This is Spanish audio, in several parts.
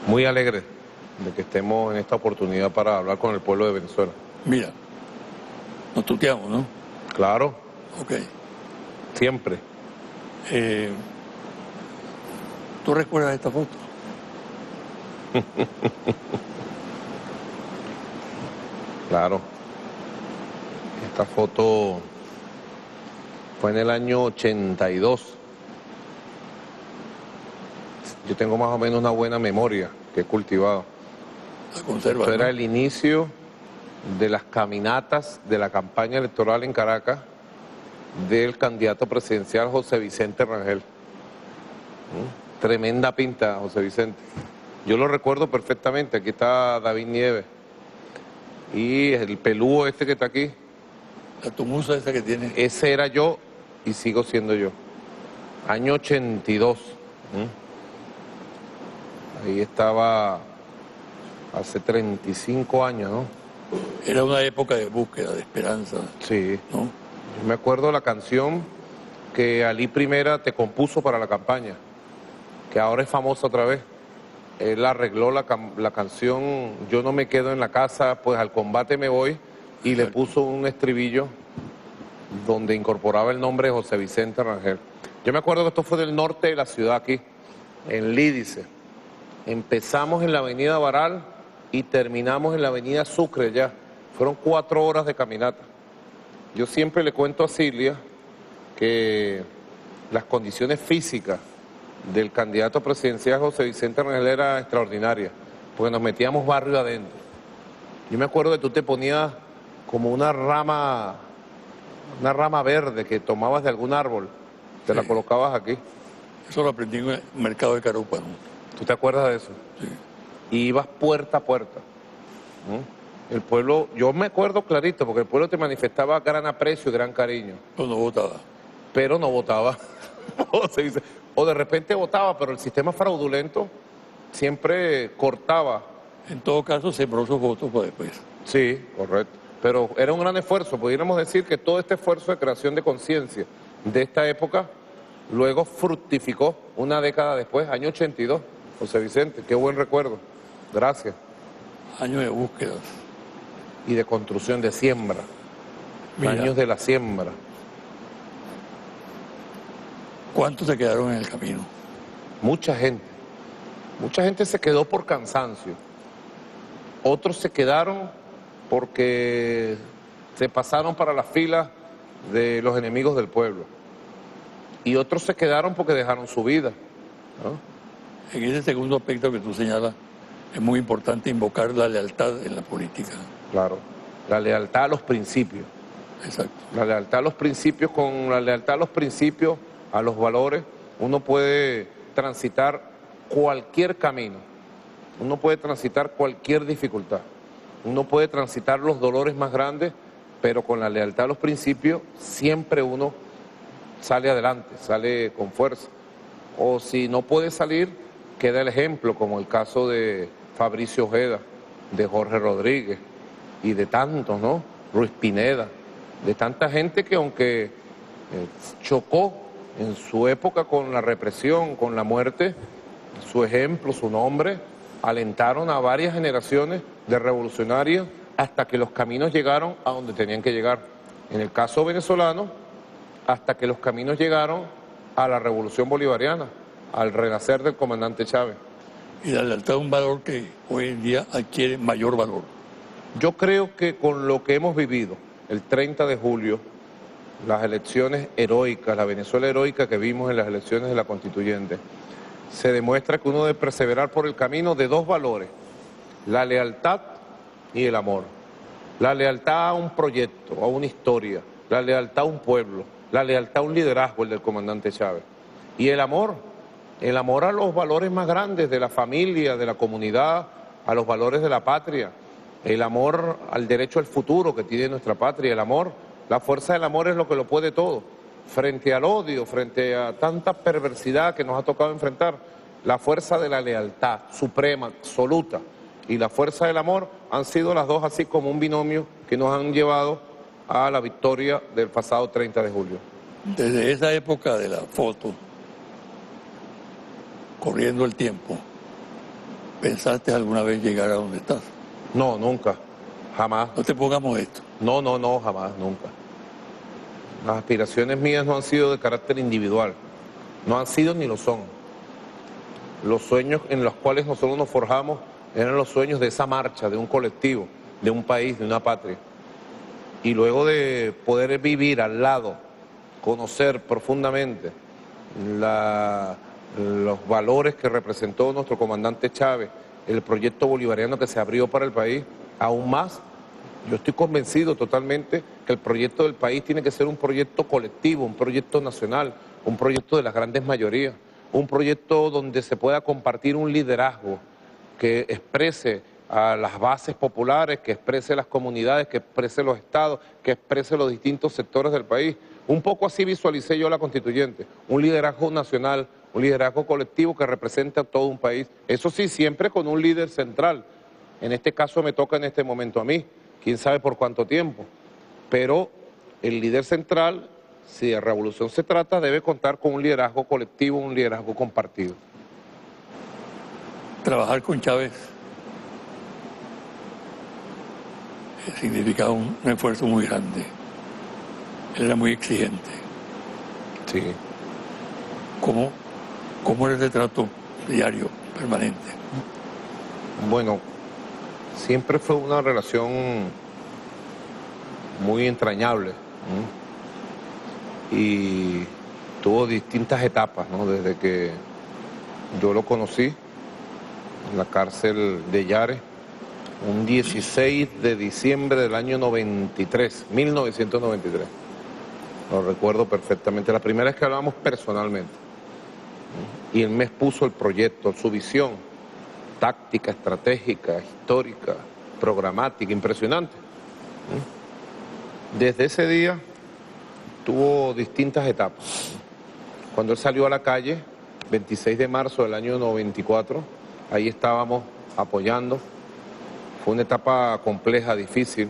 Muy alegre de que estemos en esta oportunidad para hablar con el pueblo de Venezuela. Mira, nos tuteamos, ¿no? Claro, Ok. siempre. ¿Tú recuerdas esta foto? Claro. Esta foto fue en el año 82. Yo tengo más o menos una buena memoria que he cultivado. La conservas, Esto era ¿no? el inicio de las caminatas de la campaña electoral en Caracas del candidato presidencial José Vicente Rangel. Tremenda pinta, José Vicente. Yo lo recuerdo perfectamente. Aquí está David Nieves. Y el pelúo este que está aquí, La tumusa esa que tiene. ese era yo y sigo siendo yo. Año 82. Ahí estaba hace 35 años, ¿no? Era una época de búsqueda, de esperanza, Sí. ¿no? Yo me acuerdo la canción que Ali Primera te compuso para la campaña, que ahora es famosa otra vez. Él arregló la canción Yo no me quedo en la casa, pues al combate me voy, y le puso un estribillo donde incorporaba el nombre de José Vicente Rangel. Yo me acuerdo que esto fue del norte de la ciudad aquí, en Lídice. Empezamos en la avenida Baral y terminamos en la avenida Sucre ya. Fueron 4 horas de caminata. Yo siempre le cuento a Silvia que las condiciones físicas del candidato presidencial José Vicente Rangel era extraordinaria, porque nos metíamos barrio adentro. Yo me acuerdo que tú te ponías como una rama verde que tomabas de algún árbol, te la colocabas aquí. Eso lo aprendí en el mercado de Carupa, ¿no? ¿Tú te acuerdas de eso? Sí. Y ibas puerta a puerta. El pueblo, yo me acuerdo clarito, porque el pueblo te manifestaba gran aprecio y gran cariño, Pero no votaba. pero no votaba. O de repente votaba, pero el sistema fraudulento siempre cortaba. En todo caso, sembró sus votos para después. Sí, correcto. Pero era un gran esfuerzo. Pudiéramos decir que todo este esfuerzo de creación de conciencia de esta época luego fructificó una década después, año 82. José Vicente, qué buen recuerdo. Gracias. Años de búsqueda. Y de construcción, de siembra. Mira, Años de la siembra. ¿cuántos se quedaron en el camino? Mucha gente. Mucha gente se quedó por cansancio. Otros se quedaron porque se pasaron para las filas de los enemigos del pueblo. Y otros se quedaron porque dejaron su vida, ¿no? En ese segundo aspecto que tú señalas, es muy importante invocar la lealtad en la política. Claro. La lealtad a los principios. Exacto. La lealtad a los principios, con la lealtad a los principios, a los valores, uno puede transitar cualquier camino. Uno puede transitar cualquier dificultad. Uno puede transitar los dolores más grandes, pero con la lealtad a los principios siempre uno sale adelante, sale con fuerza. O si no puede salir, queda el ejemplo, como el caso de Fabricio Ojeda, de Jorge Rodríguez y de tantos, ¿no? Ruiz Pineda, de tanta gente que aunque chocó en su época con la represión, con la muerte, su ejemplo, su nombre, alentaron a varias generaciones de revolucionarios hasta que los caminos llegaron a donde tenían que llegar. En el caso venezolano, hasta que los caminos llegaron a la revolución bolivariana, al renacer del comandante Chávez. Y la lealtad es un valor que hoy en día adquiere mayor valor. Yo creo que con lo que hemos vivido, el 30 de julio, las elecciones heroicas, la Venezuela heroica que vimos en las elecciones de la Constituyente, se demuestra que uno debe perseverar por el camino de dos valores, la lealtad y el amor. La lealtad a un proyecto, a una historia, la lealtad a un pueblo, la lealtad a un liderazgo, el del comandante Chávez. Y el amor a los valores más grandes de la familia, de la comunidad, a los valores de la patria, el amor al derecho al futuro que tiene nuestra patria, el amor, la fuerza del amor es lo que lo puede todo. Frente al odio, frente a tanta perversidad que nos ha tocado enfrentar, la fuerza de la lealtad suprema, absoluta, y la fuerza del amor han sido las dos así como un binomio que nos han llevado a la victoria del pasado 30 de julio. Desde esa época de la foto, corriendo el tiempo, ¿pensaste alguna vez llegar a donde estás? No, nunca, jamás. No te pongamos esto. No, no, no, jamás, nunca. Las aspiraciones mías no han sido de carácter individual, no han sido ni lo son. Los sueños en los cuales nosotros nos forjamos eran los sueños de esa marcha, de un colectivo, de un país, de una patria. Y luego de poder vivir al lado, conocer profundamente los valores que representó nuestro comandante Chávez, el proyecto bolivariano que se abrió para el país, aún más, yo estoy convencido totalmente que el proyecto del país tiene que ser un proyecto colectivo, un proyecto nacional, un proyecto de las grandes mayorías, un proyecto donde se pueda compartir un liderazgo que exprese a las bases populares, que exprese las comunidades, que exprese los estados, que exprese los distintos sectores del país. Un poco así visualicé yo la constituyente, un liderazgo nacional, un liderazgo colectivo que represente a todo un país. Eso sí, siempre con un líder central. En este caso me toca en este momento a mí, quién sabe por cuánto tiempo. Pero el líder central, si de revolución se trata, debe contar con un liderazgo colectivo, un liderazgo compartido. Trabajar con Chávez significaba un esfuerzo muy grande. Él era muy exigente. Sí. ¿Cómo era el trato diario, permanente? Bueno, siempre fue una relación muy entrañable, ¿no? Y tuvo distintas etapas, ¿no? Desde que yo lo conocí en la cárcel de Yare, un 16 de diciembre del año 1993. Lo recuerdo perfectamente. La primera vez que hablamos personalmente. Y él me expuso el proyecto, su visión, táctica, estratégica, histórica, programática, impresionante. Desde ese día tuvo distintas etapas. Cuando él salió a la calle, 26 de marzo del año 94, ahí estábamos apoyando. Fue una etapa compleja, difícil,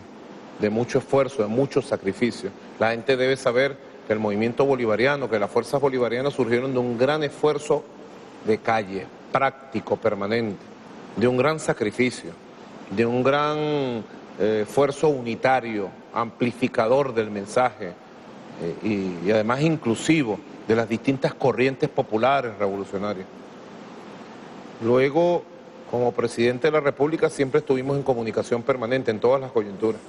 de mucho esfuerzo, de mucho sacrificio. La gente debe saber que el movimiento bolivariano, que las fuerzas bolivarianas surgieron de un gran esfuerzo de calle, práctico, permanente, de un gran sacrificio, de un gran esfuerzo unitario, amplificador del mensaje y además inclusivo de las distintas corrientes populares revolucionarias. Luego, como presidente de la República, siempre estuvimos en comunicación permanente en todas las coyunturas.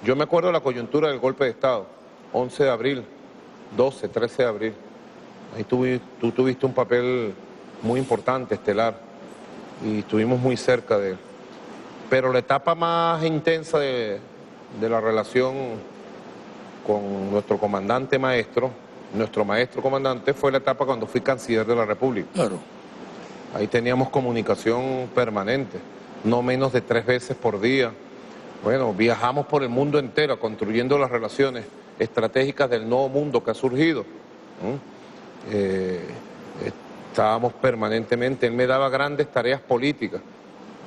Yo me acuerdo de la coyuntura del golpe de Estado, 11 de abril, 12, 13 de abril. Ahí tú tuviste un papel muy importante, estelar, y estuvimos muy cerca de él. Pero la etapa más intensa de la relación con nuestro comandante maestro, nuestro maestro comandante, fue la etapa cuando fui canciller de la República. Claro. Ahí teníamos comunicación permanente, no menos de 3 veces por día. Bueno, viajamos por el mundo entero construyendo las relaciones estratégicas del nuevo mundo que ha surgido. Estábamos permanentemente, él me daba grandes tareas políticas,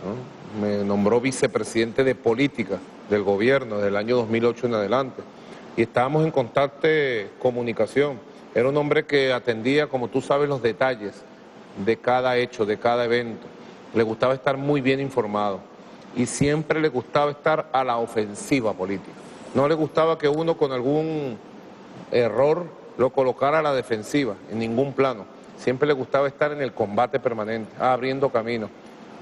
¿no? Me nombró vicepresidente de política del gobierno desde el año 2008 en adelante. Y estábamos en constante comunicación. Era un hombre que atendía, como tú sabes, los detalles de cada hecho, de cada evento. Le gustaba estar muy bien informado y siempre le gustaba estar a la ofensiva política. No le gustaba que uno con algún error lo colocara a la defensiva, en ningún plano. Siempre le gustaba estar en el combate permanente, abriendo caminos.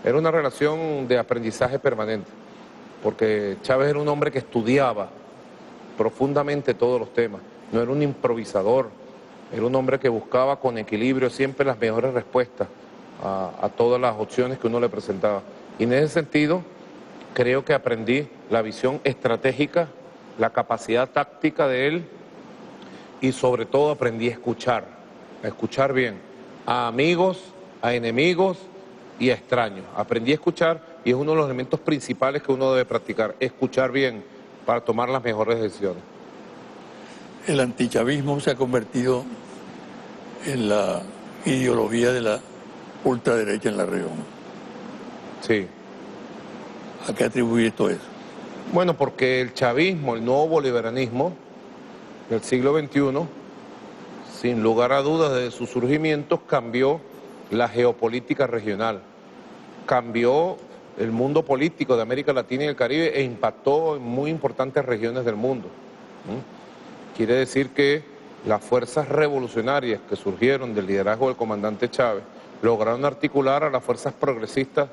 Era una relación de aprendizaje permanente, porque Chávez era un hombre que estudiaba profundamente todos los temas. No era un improvisador. Era un hombre que buscaba con equilibrio siempre las mejores respuestas a todas las opciones que uno le presentaba. Y en ese sentido, creo que aprendí la visión estratégica, la capacidad táctica de él y sobre todo aprendí a escuchar bien, a amigos, a enemigos y a extraños. Aprendí a escuchar y es uno de los elementos principales que uno debe practicar, escuchar bien para tomar las mejores decisiones. El antichavismo se ha convertido en la ideología de la ultraderecha en la región. Sí. ¿A qué atribuir todo eso? Bueno, porque el chavismo, el nuevo bolivarianismo del siglo XXI, sin lugar a dudas, desde su surgimiento cambió la geopolítica regional, cambió el mundo político de América Latina y el Caribe e impactó en muy importantes regiones del mundo. Quiere decir que las fuerzas revolucionarias que surgieron del liderazgo del comandante Chávez lograron articular a las fuerzas progresistas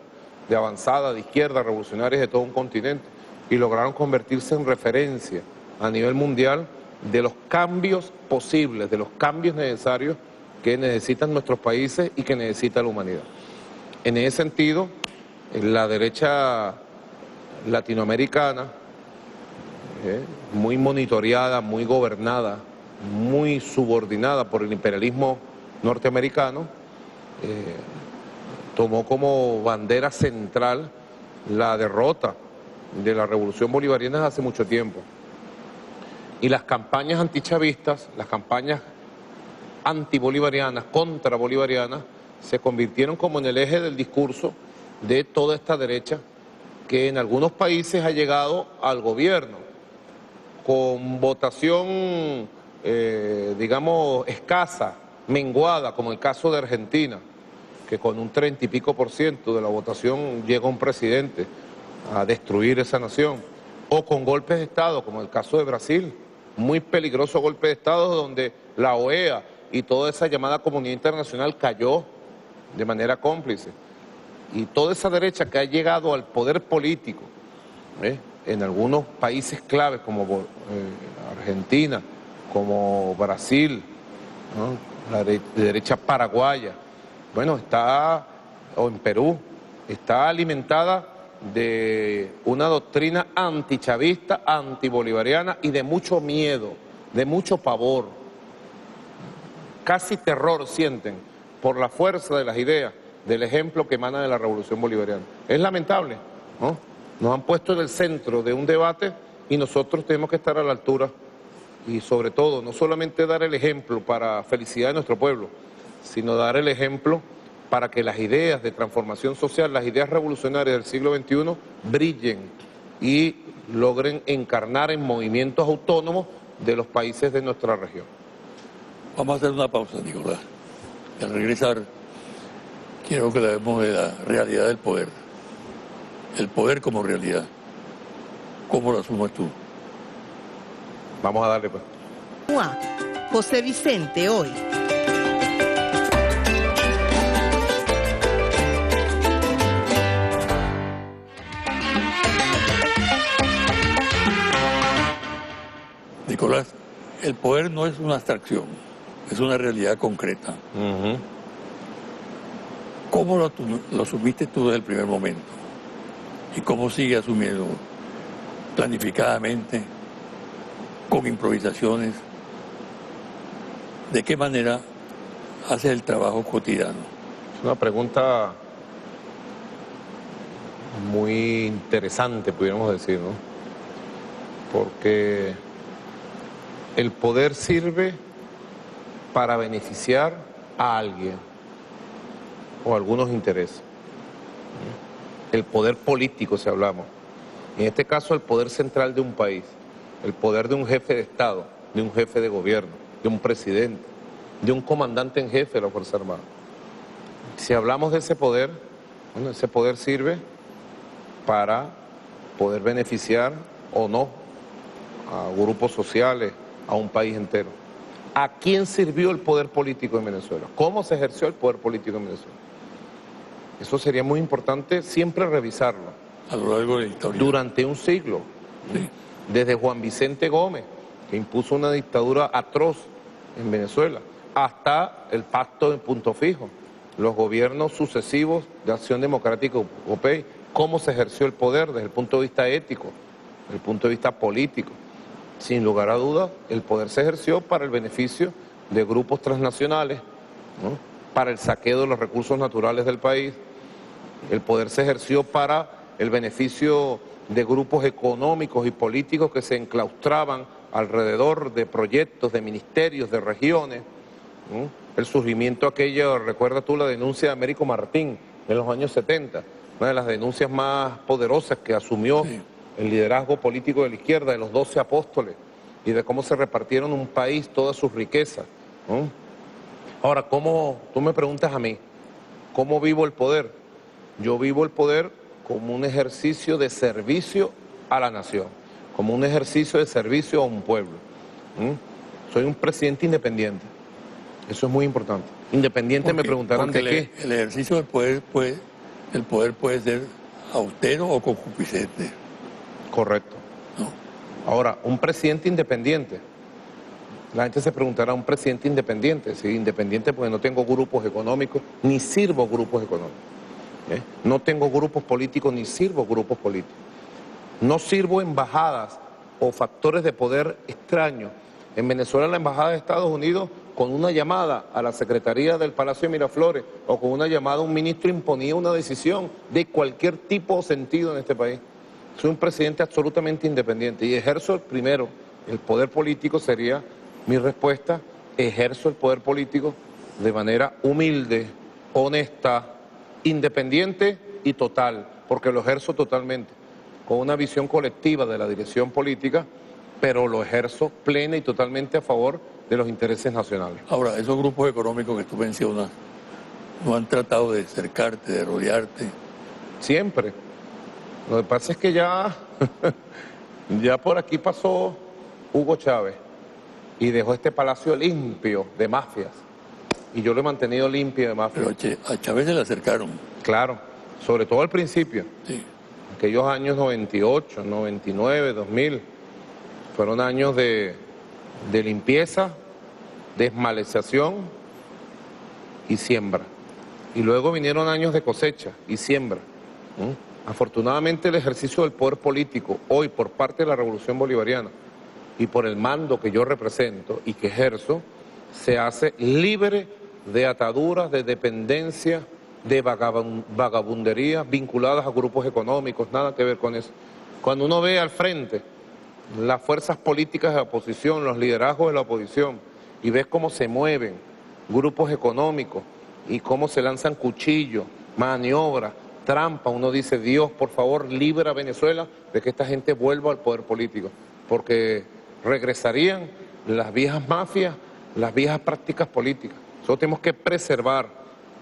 de avanzada, de izquierda, revolucionarias de todo un continente y lograron convertirse en referencia a nivel mundial de los cambios posibles, de los cambios necesarios que necesitan nuestros países y que necesita la humanidad. En ese sentido, la derecha latinoamericana, muy monitoreada, muy gobernada, muy subordinada por el imperialismo norteamericano, tomó como bandera central la derrota de la revolución bolivariana hace mucho tiempo. Y las campañas antichavistas, las campañas antibolivarianas, contrabolivarianas, se convirtieron como en el eje del discurso de toda esta derecha que en algunos países ha llegado al gobierno con votación, digamos, escasa, menguada, como el caso de Argentina, que con un 30 y pico % de la votación llega un presidente a destruir esa nación, o con golpes de Estado, como el caso de Brasil, muy peligroso golpe de Estado donde la OEA y toda esa llamada comunidad internacional cayó de manera cómplice. Y toda esa derecha que ha llegado al poder político, en algunos países claves como Argentina, como Brasil, ¿no? La derecha paraguaya, bueno, está, o en Perú, está alimentada de una doctrina antichavista, antibolivariana y de mucho miedo, de mucho pavor. Casi terror sienten por la fuerza de las ideas, del ejemplo que emana de la revolución bolivariana. Es lamentable, ¿no? Nos han puesto en el centro de un debate y nosotros tenemos que estar a la altura y sobre todo, no solamente dar el ejemplo para felicidad de nuestro pueblo, sino dar el ejemplo para que las ideas de transformación social, las ideas revolucionarias del siglo XXI brillen y logren encarnar en movimientos autónomos de los países de nuestra región. Vamos a hacer una pausa, Nicolás. Y al regresar, quiero que hablemos de la realidad del poder. El poder como realidad. ¿Cómo lo asumes tú? Vamos a darle, pues. José Vicente hoy. Nicolás, el poder no es una abstracción, es una realidad concreta. ¿Cómo lo asumiste tú desde el primer momento? ¿Y cómo sigue asumiendo planificadamente, con improvisaciones? ¿De qué manera haces el trabajo cotidiano? Es una pregunta muy interesante, pudiéramos decir, ¿no? Porque el poder sirve para beneficiar a alguien o a algunos intereses. El poder político, si hablamos. En este caso, el poder central de un país, el poder de un jefe de Estado, de un jefe de gobierno, de un presidente, de un comandante en jefe de la Fuerza Armada. Si hablamos de ese poder, bueno, ese poder sirve para poder beneficiar o no a grupos sociales, a un país entero. ¿A quién sirvió el poder político en Venezuela? ¿Cómo se ejerció el poder político en Venezuela? Eso sería muy importante siempre revisarlo. A lo largo de la historia. Durante un siglo. Sí. Desde Juan Vicente Gómez, que impuso una dictadura atroz en Venezuela, hasta el pacto de Punto Fijo, los gobiernos sucesivos de Acción Democrática Europea, cómo se ejerció el poder desde el punto de vista ético, desde el punto de vista político. Sin lugar a dudas, el poder se ejerció para el beneficio de grupos transnacionales, ¿no? Para el saqueo de los recursos naturales del país. El poder se ejerció para el beneficio de grupos económicos y políticos que se enclaustraban alrededor de proyectos, de ministerios, de regiones. El surgimiento aquello, recuerda tú la denuncia de Américo Martín en los años 70, una de las denuncias más poderosas que asumió el liderazgo político de la izquierda, de los 12 apóstoles, y de cómo se repartieron un país todas sus riquezas. Ahora, tú me preguntas a mí, ¿cómo vivo el poder? Yo vivo el poder como un ejercicio de servicio a la nación, como un ejercicio de servicio a un pueblo. Soy un presidente independiente. Eso es muy importante. Independiente, me preguntarán de qué. El ejercicio del poder puede ser austero o concupiscente. Correcto. ¿No? Ahora, un presidente independiente. La gente se preguntará, ¿un presidente independiente? Sí, independiente porque no tengo grupos económicos, ni sirvo grupos económicos. No tengo grupos políticos, ni sirvo grupos políticos. No sirvo embajadas o factores de poder extraños. En Venezuela, la embajada de Estados Unidos, con una llamada a la Secretaría del Palacio de Miraflores o con una llamada a un ministro, imponía una decisión de cualquier tipo o sentido en este país. Soy un presidente absolutamente independiente y ejerzo primero el poder político, sería mi respuesta. Ejerzo el poder político de manera humilde, honesta, independiente y total, porque lo ejerzo totalmente, con una visión colectiva de la dirección política, pero lo ejerzo plena y totalmente a favor de los intereses nacionales. Ahora, esos grupos económicos que tú mencionas, ¿no han tratado de cercarte, de rodearte? Siempre. Lo que pasa es que ya por aquí pasó Hugo Chávez y dejó este palacio limpio de mafias. Y yo lo he mantenido limpio de mafias. Pero a Chávez se le acercaron. Claro, sobre todo al principio. Sí. Aquellos años 98, 99, 2000, fueron años de limpieza, desmalececión y siembra. Y luego vinieron años de cosecha y siembra. Afortunadamente el ejercicio del poder político hoy por parte de la Revolución Bolivariana y por el mando que yo represento y que ejerzo, se hace libre de ataduras, de dependencia, de vagabundería vinculadas a grupos económicos, nada que ver con eso. Cuando uno ve al frente las fuerzas políticas de la oposición, los liderazgos de la oposición, y ves cómo se mueven grupos económicos y cómo se lanzan cuchillos, maniobras, trampa, uno dice, Dios, por favor, libera a Venezuela de que esta gente vuelva al poder político, porque regresarían las viejas mafias, las viejas prácticas políticas. Nosotros tenemos que preservar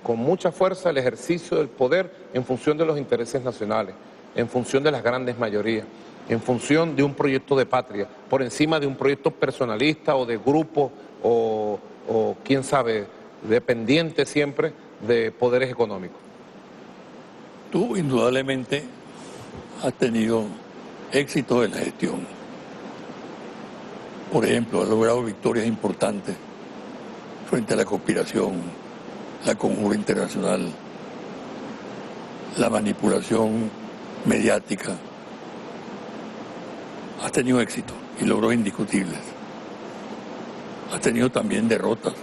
con mucha fuerza el ejercicio del poder en función de los intereses nacionales, en función de las grandes mayorías, en función de un proyecto de patria, por encima de un proyecto personalista o de grupo o quién sabe, dependiente siempre de poderes económicos. Tú indudablemente has tenido éxito en la gestión. Por ejemplo, has logrado victorias importantes frente a la conspiración, la conjura internacional, la manipulación mediática. Has tenido éxito y logros indiscutibles. Has tenido también derrotas,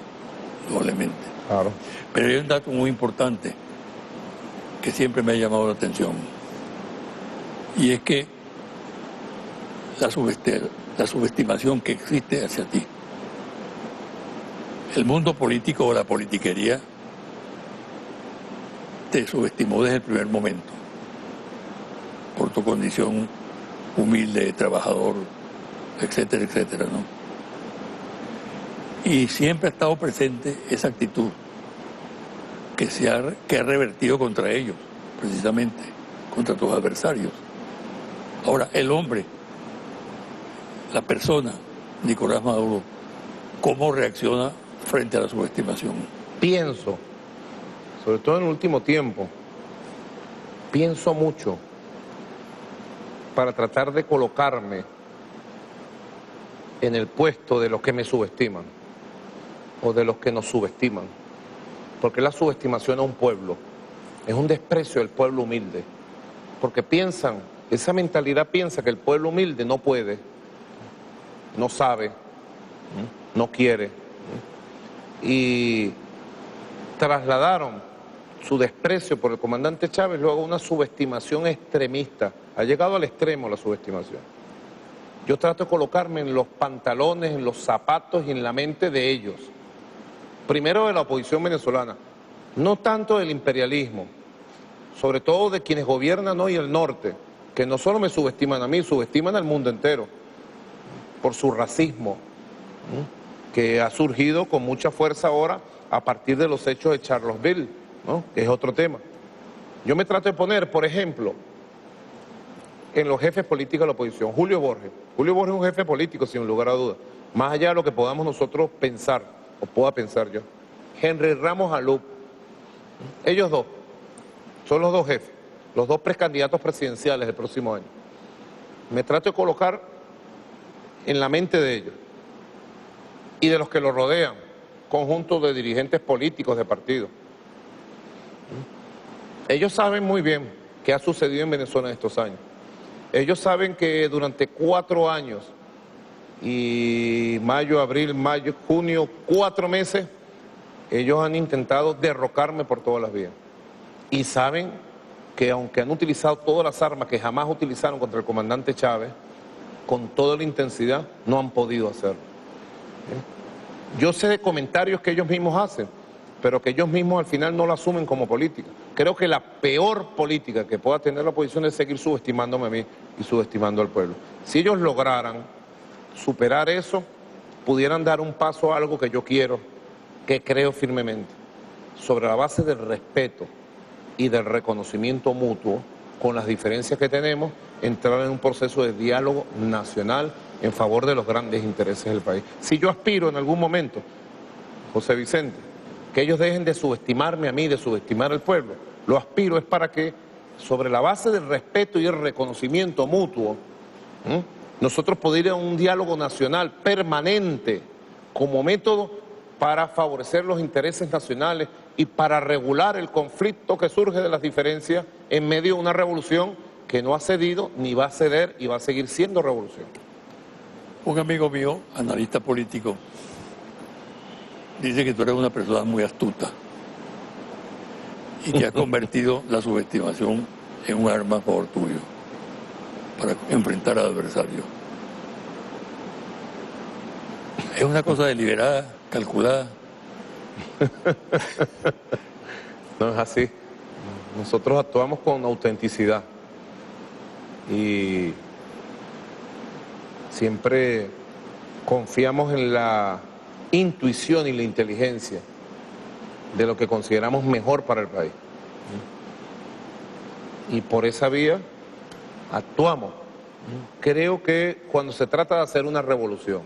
probablemente. Claro. Pero hay un dato muy importante que siempre me ha llamado la atención, y es que la subestimación que existe hacia ti. El mundo político o la politiquería te subestimó desde el primer momento, por tu condición humilde, trabajador, etcétera, etcétera, ¿no? Y siempre ha estado presente esa actitud que ha revertido contra ellos, precisamente, contra tus adversarios. Ahora, el hombre, la persona, Nicolás Maduro, ¿cómo reacciona frente a la subestimación? Pienso, sobre todo en el último tiempo, pienso mucho para tratar de colocarme en el puesto de los que me subestiman o de los que nos subestiman. Porque la subestimación a un pueblo es un desprecio del pueblo humilde. Porque piensan, esa mentalidad piensa que el pueblo humilde no puede, no sabe, no quiere. Y trasladaron su desprecio por el comandante Chávez luego a una subestimación extremista. Ha llegado al extremo la subestimación. Yo trato de colocarme en los pantalones, en los zapatos y en la mente de ellos. Primero de la oposición venezolana, no tanto del imperialismo, sobre todo de quienes gobiernan hoy el norte, que no solo me subestiman a mí, subestiman al mundo entero por su racismo, que ha surgido con mucha fuerza ahora a partir de los hechos de Charlottesville, ¿no? Que es otro tema. Yo me trato de poner, por ejemplo, en los jefes políticos de la oposición. Julio Borges. Julio Borges es un jefe político, sin lugar a dudas. Más allá de lo que podamos nosotros pensar, o pueda pensar yo. Henry Ramos Alup. Ellos dos son los dos jefes, los dos precandidatos presidenciales del próximo año. Me trato de colocar en la mente de ellos y de los que lo rodean, conjunto de dirigentes políticos de partidos. Ellos saben muy bien qué ha sucedido en Venezuela en estos años. Ellos saben que durante 4 años, y mayo, abril, mayo, junio, 4 meses, ellos han intentado derrocarme por todas las vías. Y saben que aunque han utilizado todas las armas que jamás utilizaron contra el comandante Chávez, con toda la intensidad, no han podido hacerlo. Yo sé de comentarios que ellos mismos hacen, pero que ellos mismos al final no lo asumen como política. Creo que la peor política que pueda tener la oposición es seguir subestimándome a mí y subestimando al pueblo. Si ellos lograran superar eso, pudieran dar un paso a algo que yo quiero, que creo firmemente, sobre la base del respeto y del reconocimiento mutuo, con las diferencias que tenemos, entrar en un proceso de diálogo nacional en favor de los grandes intereses del país. Si yo aspiro en algún momento, José Vicente, que ellos dejen de subestimarme a mí, de subestimar al pueblo, lo aspiro es para que, sobre la base del respeto y el reconocimiento mutuo, nosotros poder ir a un diálogo nacional permanente como método para favorecer los intereses nacionales y para regular el conflicto que surge de las diferencias en medio de una revolución que no ha cedido ni va a ceder y va a seguir siendo revolución. Un amigo mío, analista político, dice que tú eres una persona muy astuta y que has convertido la subestimación en un arma a favor tuyo para enfrentar al adversario. Es una cosa deliberada, calculada. No es así. Nosotros actuamos con autenticidad y siempre confiamos en la intuición y la inteligencia de lo que consideramos mejor para el país. Y por esa vía actuamos. Creo que cuando se trata de hacer una revolución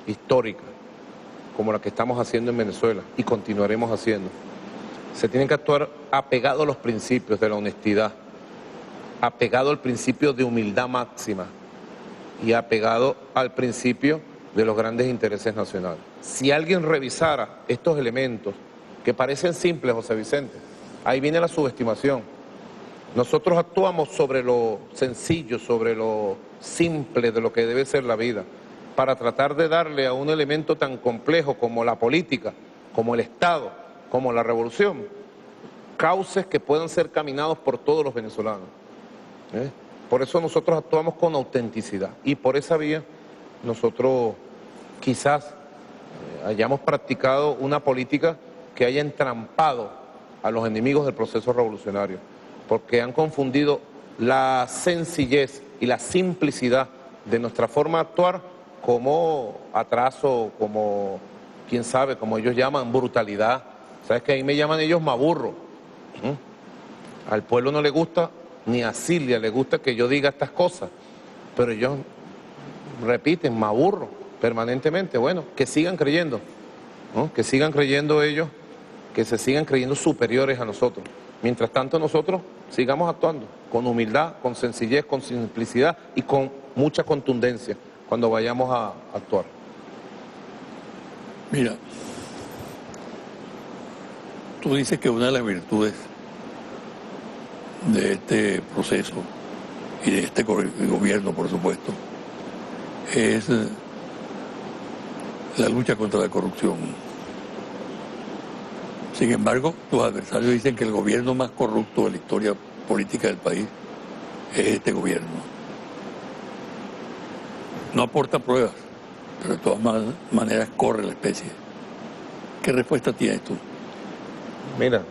histórica, como la que estamos haciendo en Venezuela y continuaremos haciendo, se tiene que actuar apegado a los principios de la honestidad, apegado al principio de humildad máxima y apegado al principio de los grandes intereses nacionales. Si alguien revisara estos elementos que parecen simples, José Vicente, ahí viene la subestimación. Nosotros actuamos sobre lo sencillo, sobre lo simple de lo que debe ser la vida, para tratar de darle a un elemento tan complejo como la política, como el Estado, como la revolución, cauces que puedan ser caminados por todos los venezolanos. Por eso nosotros actuamos con autenticidad y por esa vía nosotros quizás hayamos practicado una política que haya entrampado a los enemigos del proceso revolucionario, porque han confundido la sencillez y la simplicidad de nuestra forma de actuar como atraso, como, quién sabe, como ellos llaman, brutalidad. ¿Sabes que ahí me llaman ellos maburro? Al pueblo no le gusta, ni a Silvia le gusta que yo diga estas cosas, pero ellos repiten, maburro, permanentemente. Bueno, que sigan creyendo, ¿no? Que sigan creyendo ellos, que se sigan creyendo superiores a nosotros. Mientras tanto nosotros sigamos actuando con humildad, con sencillez, con simplicidad y con mucha contundencia cuando vayamos a actuar. Mira, tú dices que una de las virtudes de este proceso y de este gobierno, por supuesto, es la lucha contra la corrupción. Sin embargo, tus adversarios dicen que el gobierno más corrupto de la historia política del país es este gobierno. No aporta pruebas, pero de todas maneras corre la especie. ¿Qué respuesta tienes tú? Mira,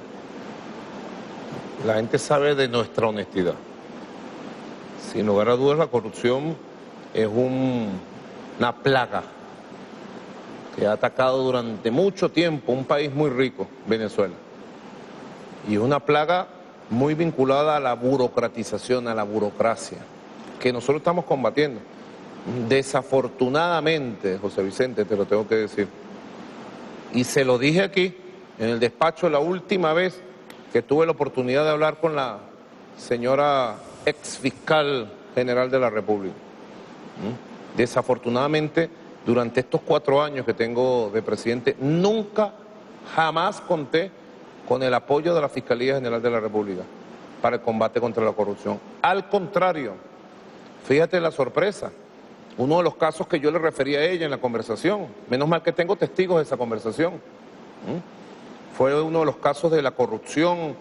la gente sabe de nuestra honestidad. Sin lugar a dudas, la corrupción es una plaga que ha atacado durante mucho tiempo un país muy rico, Venezuela. y es una plaga muy vinculada a la burocratización, a la burocracia, que nosotros estamos combatiendo. Desafortunadamente, José Vicente, te lo tengo que decir, y se lo dije aquí, en el despacho, la última vez que tuve la oportunidad de hablar con la señora ex fiscal general de la República. Desafortunadamente, durante estos 4 años que tengo de presidente, nunca, jamás conté con el apoyo de la Fiscalía General de la República para el combate contra la corrupción. Al contrario, fíjate la sorpresa, uno de los casos que yo le refería a ella en la conversación, menos mal que tengo testigos de esa conversación, fue uno de los casos de la corrupción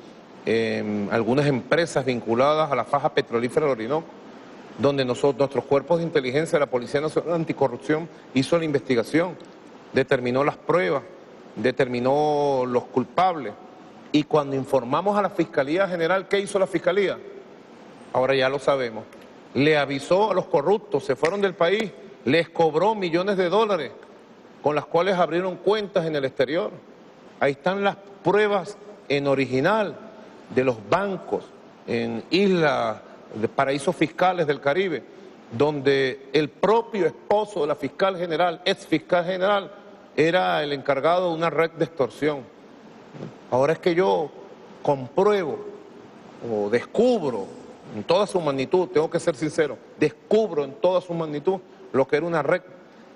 en algunas empresas vinculadas a la faja petrolífera del Orinoco, donde nuestros cuerpos de inteligencia, la Policía Nacional Anticorrupción, hizo la investigación, determinó las pruebas, determinó los culpables. Y cuando informamos a la Fiscalía General, ¿qué hizo la Fiscalía? Ahora ya lo sabemos. Le avisó a los corruptos, se fueron del país, les cobró millones de dólares, con las cuales abrieron cuentas en el exterior. Ahí están las pruebas en original de los bancos en islas, de paraísos fiscales del Caribe, donde el propio esposo de la fiscal general, ex fiscal general, era el encargado de una red de extorsión. Ahora es que yo compruebo o descubro en toda su magnitud, tengo que ser sincero, descubro en toda su magnitud lo que era una red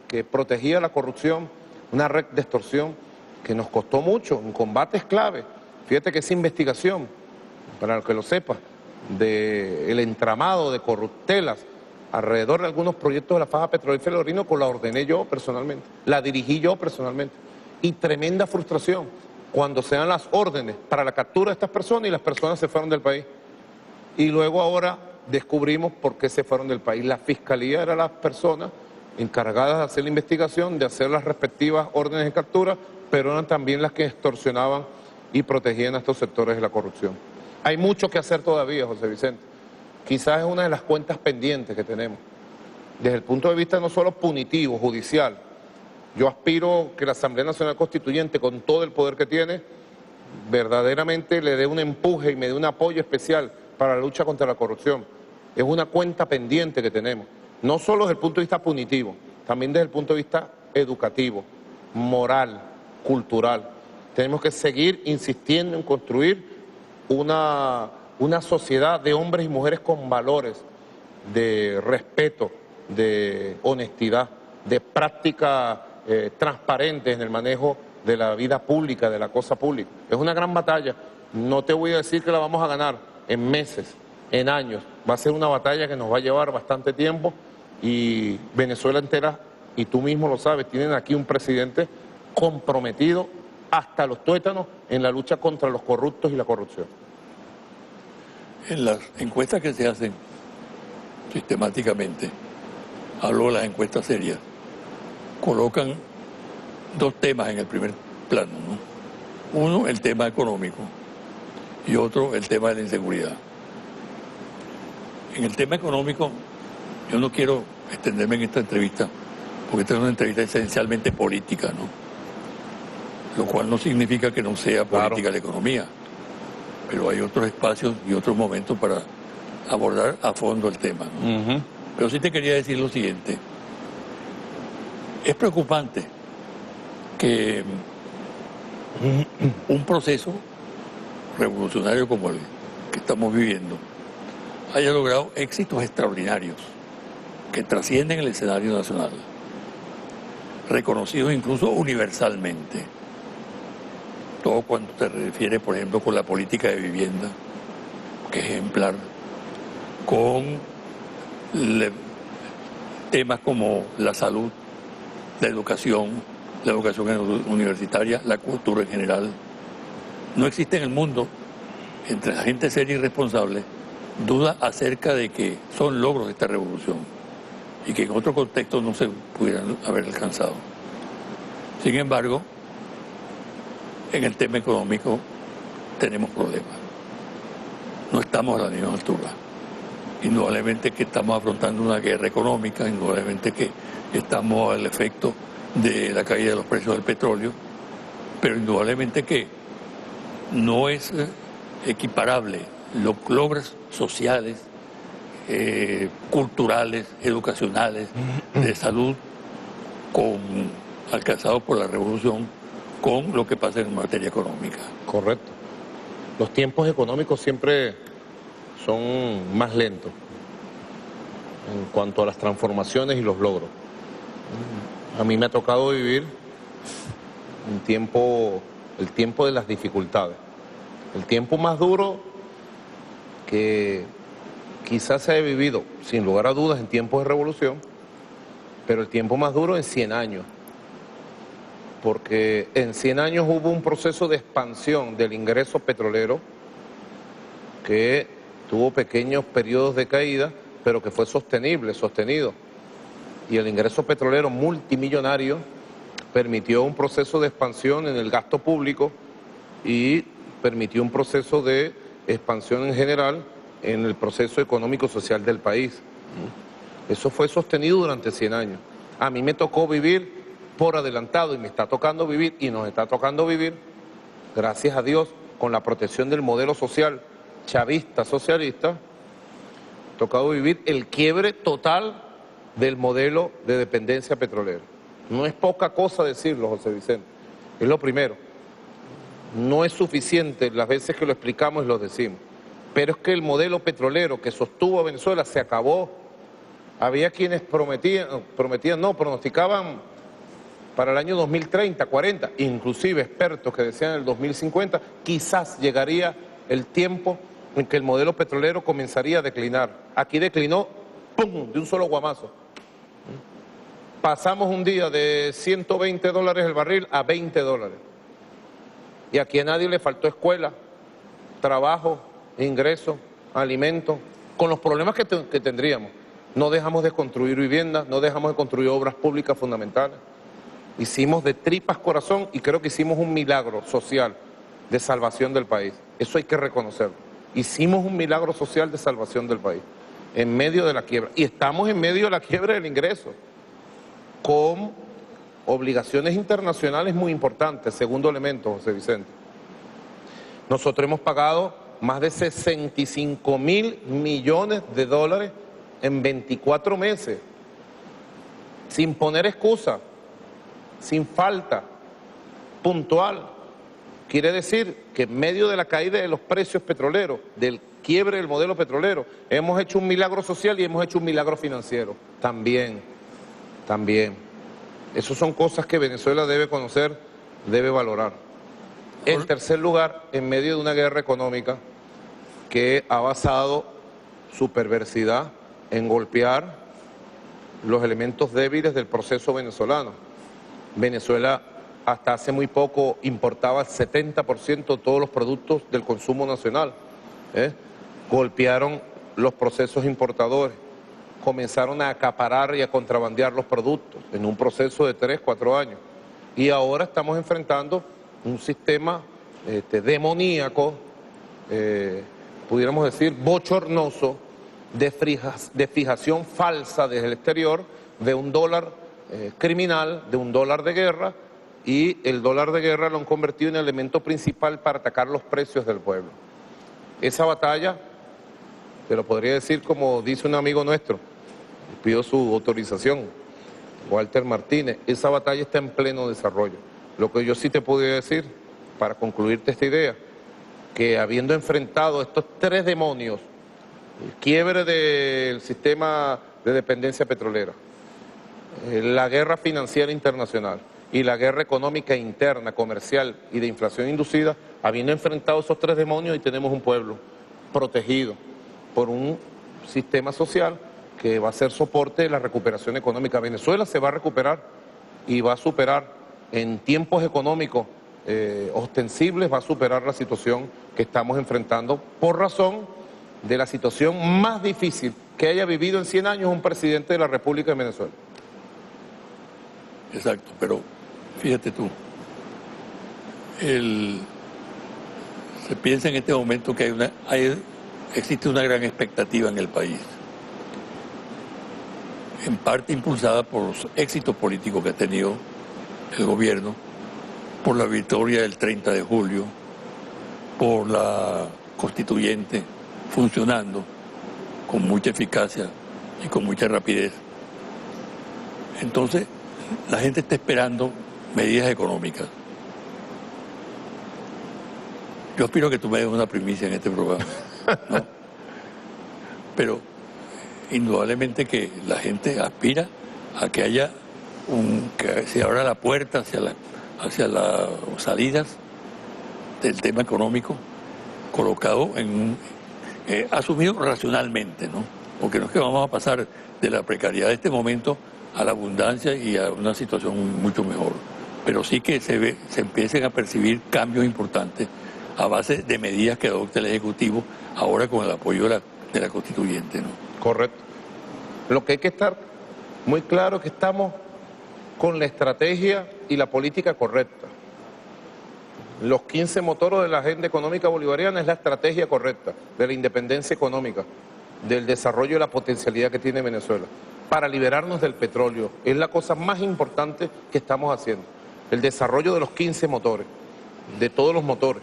que protegía la corrupción, una red de extorsión que nos costó mucho, en combates clave. Fíjate que esa investigación, para el que lo sepa, del entramado de corruptelas alrededor de algunos proyectos de la faja petrolífera del Orinoco, la ordené yo personalmente, la dirigí yo personalmente. Y tremenda frustración cuando se dan las órdenes para la captura de estas personas y las personas se fueron del país. Y luego ahora descubrimos por qué se fueron del país. La Fiscalía era las personas encargadas de hacer la investigación, de hacer las respectivas órdenes de captura, pero eran también las que extorsionaban y protegían a estos sectores de la corrupción. Hay mucho que hacer todavía, José Vicente. Quizás es una de las cuentas pendientes que tenemos. Desde el punto de vista no solo punitivo, judicial. Yo aspiro que la Asamblea Nacional Constituyente, con todo el poder que tiene, verdaderamente le dé un empuje y me dé un apoyo especial para la lucha contra la corrupción. Es una cuenta pendiente que tenemos. No solo desde el punto de vista punitivo, también desde el punto de vista educativo, moral, cultural. Tenemos que seguir insistiendo en construir una sociedad de hombres y mujeres con valores, de respeto, de honestidad, de prácticas transparentes en el manejo de la vida pública, de la cosa pública. Es una gran batalla. No te voy a decir que la vamos a ganar en meses, en años. Va a ser una batalla que nos va a llevar bastante tiempo y Venezuela entera, y tú mismo lo sabes, tienen aquí un presidente comprometido hasta los tuétanos en la lucha contra los corruptos y la corrupción. En las encuestas que se hacen sistemáticamente, hablo de las encuestas serias, colocan 2 temas en el primer plano, ¿no? Uno, el tema económico, y otro, el tema de la inseguridad. En el tema económico, yo no quiero extenderme en esta entrevista, porque esta es una entrevista esencialmente política, ¿no? Lo cual no significa que no sea política la economía, pero hay otros espacios y otros momentos para abordar a fondo el tema, ¿no? Pero sí te quería decir lo siguiente. Es preocupante que un proceso revolucionario como el que estamos viviendo haya logrado éxitos extraordinarios que trascienden el escenario nacional, reconocidos incluso universalmente. Todo cuanto te refiere, por ejemplo, con la política de vivienda, que es ejemplar, con temas como la salud, la educación universitaria, la cultura en general. No existe en el mundo, entre la gente seria y responsable, duda acerca de que son logros de esta revolución y que en otro contexto no se pudieran haber alcanzado. Sin embargo, en el tema económico tenemos problemas. No estamos a la misma altura. Indudablemente que estamos afrontando una guerra económica, indudablemente que estamos al efecto de la caída de los precios del petróleo, pero indudablemente que no es equiparable los logros sociales, culturales, educacionales, de salud, alcanzados por la revolución, con lo que pasa en materia económica. Correcto. Los tiempos económicos siempre son más lentos en cuanto a las transformaciones y los logros. A mí me ha tocado vivir el tiempo de las dificultades. El tiempo más duro que quizás se haya vivido, sin lugar a dudas, en tiempos de revolución, pero el tiempo más duro en 100 años. Porque en 100 años hubo un proceso de expansión del ingreso petrolero que tuvo pequeños periodos de caída, pero que fue sostenido. Y el ingreso petrolero multimillonario permitió un proceso de expansión en el gasto público y permitió un proceso de expansión en general en el proceso económico-social del país. Eso fue sostenido durante 100 años. A mí me tocó vivir por adelantado y me está tocando vivir y nos está tocando vivir, gracias a Dios, con la protección del modelo social chavista, socialista, tocado vivir el quiebre total del modelo de dependencia petrolera. No es poca cosa decirlo, José Vicente, es lo primero. No es suficiente las veces que lo explicamos y lo decimos, pero es que el modelo petrolero que sostuvo a Venezuela se acabó. Había quienes pronosticaban para el año 2030, 40, inclusive expertos que decían el 2050, quizás llegaría el tiempo en que el modelo petrolero comenzaría a declinar. Aquí declinó, ¡pum!, de un solo guamazo. Pasamos un día de $120 el barril a $20. Y aquí a nadie le faltó escuela, trabajo, ingresos, alimentos, con los problemas que tendríamos. No dejamos de construir viviendas, no dejamos de construir obras públicas fundamentales. Hicimos de tripas corazón y creo que hicimos un milagro social de salvación del país. Eso hay que reconocerlo. Hicimos un milagro social de salvación del país en medio de la quiebra. Y estamos en medio de la quiebra del ingreso, con obligaciones internacionales muy importantes. Segundo elemento, José Vicente. Nosotros hemos pagado más de 65.000 millones de dólares en 24 meses, sin poner excusa, sin falta, puntual. Quiere decir que en medio de la caída de los precios petroleros, del quiebre del modelo petrolero, hemos hecho un milagro social y hemos hecho un milagro financiero. También. Esas son cosas que Venezuela debe conocer, debe valorar. En tercer lugar, en medio de una guerra económica que ha basado su perversidad en golpear los elementos débiles del proceso venezolano. Venezuela hasta hace muy poco importaba el 70% de todos los productos del consumo nacional. Golpearon los procesos importadores, comenzaron a acaparar y a contrabandear los productos en un proceso de 3, 4 años. Y ahora estamos enfrentando un sistema demoníaco, pudiéramos decir bochornoso, de fijación falsa desde el exterior de un dólar criminal, de un dólar de guerra, y el dólar de guerra lo han convertido en el elemento principal para atacar los precios del pueblo. Esa batalla, te lo podría decir como dice un amigo nuestro, pido su autorización, Walter Martínez, esa batalla está en pleno desarrollo. Lo que yo sí te podría decir, para concluirte esta idea, que habiendo enfrentado estos 3 demonios, el quiebre del sistema de dependencia petrolera, la guerra financiera internacional y la guerra económica interna, comercial y de inflación inducida, habiendo enfrentado esos 3 demonios, y tenemos un pueblo protegido por un sistema social que va a ser soporte de la recuperación económica. Venezuela se va a recuperar y va a superar en tiempos económicos ostensibles, va a superar la situación que estamos enfrentando por razón de la situación más difícil que haya vivido en 100 años un presidente de la República de Venezuela. Exacto, pero fíjate tú, se piensa en este momento que existe una gran expectativa en el país, en parte impulsada por los éxitos políticos que ha tenido el gobierno, por la victoria del 30 de julio, por la constituyente funcionando con mucha eficacia y con mucha rapidez. Entonces, la gente está esperando medidas económicas. Yo aspiro a que tú me des una primicia en este programa, ¿no? Pero indudablemente que la gente aspira a que haya que se abra la puerta hacia las salidas del tema económico colocado asumido racionalmente, ¿no? Porque no es que vamos a pasar de la precariedad de este momento a la abundancia y a una situación mucho mejor, pero sí que se empiecen a percibir cambios importantes a base de medidas que adopte el Ejecutivo ahora con el apoyo de la Constituyente, ¿no? Correcto. Lo que hay que estar muy claro es que estamos con la estrategia y la política correcta. Los 15 motores de la agenda económica bolivariana es la estrategia correcta de la independencia económica, del desarrollo y la potencialidad que tiene Venezuela, para liberarnos del petróleo. Es la cosa más importante que estamos haciendo. El desarrollo de los 15 motores, de todos los motores,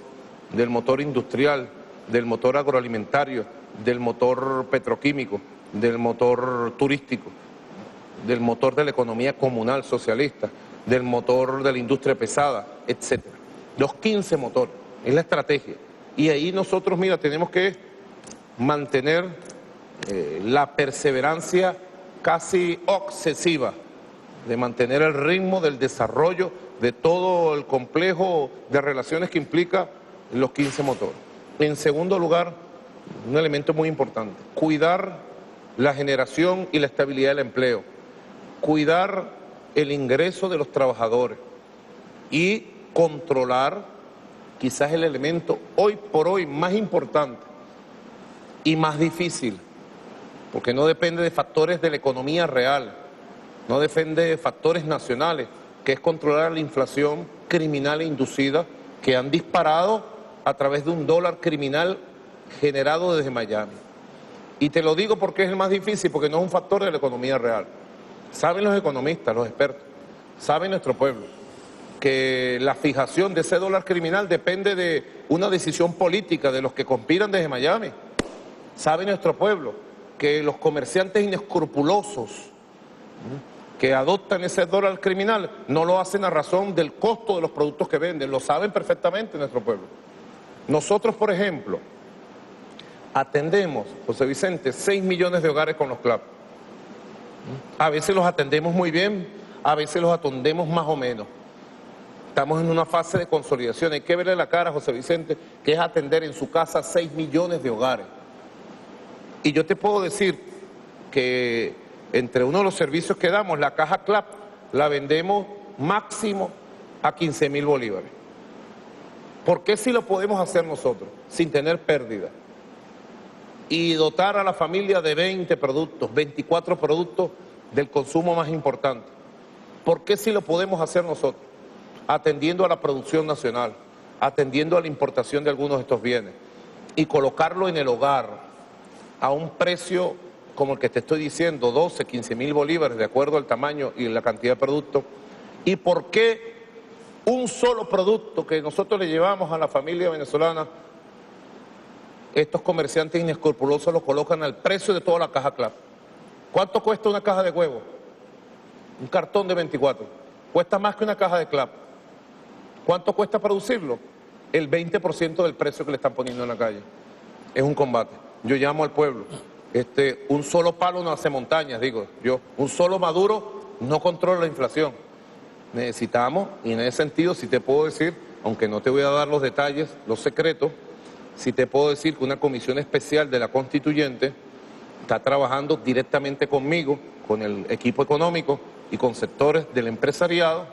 del motor industrial, del motor agroalimentario, del motor petroquímico, del motor turístico, del motor de la economía comunal socialista, del motor de la industria pesada, etcétera. Los 15 motores, es la estrategia. Y ahí nosotros, mira, tenemos que mantener la perseverancia casi obsesiva de mantener el ritmo del desarrollo de todo el complejo de relaciones que implica los 15 motores. En segundo lugar, un elemento muy importante, cuidar la generación y la estabilidad del empleo, cuidar el ingreso de los trabajadores y controlar quizás el elemento hoy por hoy más importante y más difícil, porque no depende de factores de la economía real, no depende de factores nacionales, que es controlar la inflación criminal e inducida que han disparado a través de un dólar criminal generado desde Miami. Y te lo digo porque es el más difícil, porque no es un factor de la economía real. Saben los economistas, los expertos, sabe nuestro pueblo, que la fijación de ese dólar criminal depende de una decisión política de los que conspiran desde Miami. Sabe nuestro pueblo que los comerciantes inescrupulosos que adoptan ese dólar criminal no lo hacen a razón del costo de los productos que venden, lo saben perfectamente nuestro pueblo. Nosotros, por ejemplo, atendemos, José Vicente, 6 millones de hogares con los CLAP. A veces los atendemos muy bien, a veces los atendemos más o menos. Estamos en una fase de consolidación. Hay que verle la cara a José Vicente, que es atender en su casa 6 millones de hogares. Y yo te puedo decir que entre uno de los servicios que damos, la caja CLAP, la vendemos máximo a 15.000 bolívares. ¿Por qué si lo podemos hacer nosotros, sin tener pérdida? Y dotar a la familia de 20 productos, 24 productos del consumo más importante. ¿Por qué si lo podemos hacer nosotros? Atendiendo a la producción nacional, atendiendo a la importación de algunos de estos bienes y colocarlo en el hogar a un precio como el que te estoy diciendo, 12, 15.000 bolívares de acuerdo al tamaño y la cantidad de productos. ¿Y por qué un solo producto que nosotros le llevamos a la familia venezolana, estos comerciantes inescrupulosos lo colocan al precio de toda la caja CLAP? ¿Cuánto cuesta una caja de huevo? Un cartón de 24. Cuesta más que una caja de CLAP. ¿Cuánto cuesta producirlo? El 20% del precio que le están poniendo en la calle. Es un combate. Yo llamo al pueblo. Un solo palo no hace montañas, digo yo. Un solo Maduro no controla la inflación. Necesitamos, y en ese sentido, si te puedo decir, aunque no te voy a dar los detalles, los secretos, si te puedo decir que una comisión especial de la Constituyente está trabajando directamente conmigo, con el equipo económico y con sectores del empresariado,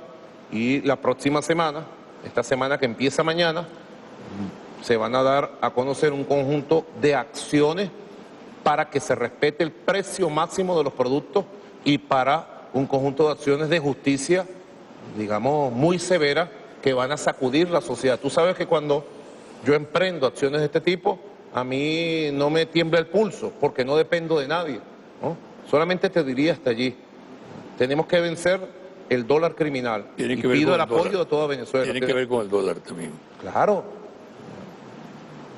y la próxima semana, esta semana que empieza mañana, se van a dar a conocer un conjunto de acciones para que se respete el precio máximo de los productos y para un conjunto de acciones de justicia, digamos, muy severas, que van a sacudir la sociedad. Tú sabes que cuando yo emprendo acciones de este tipo, a mí no me tiembla el pulso, porque no dependo de nadie, ¿no? Solamente te diría hasta allí. Tenemos que vencer el dólar criminal. Y pido el apoyo de toda Venezuela. Tiene que ver con el dólar también. Claro.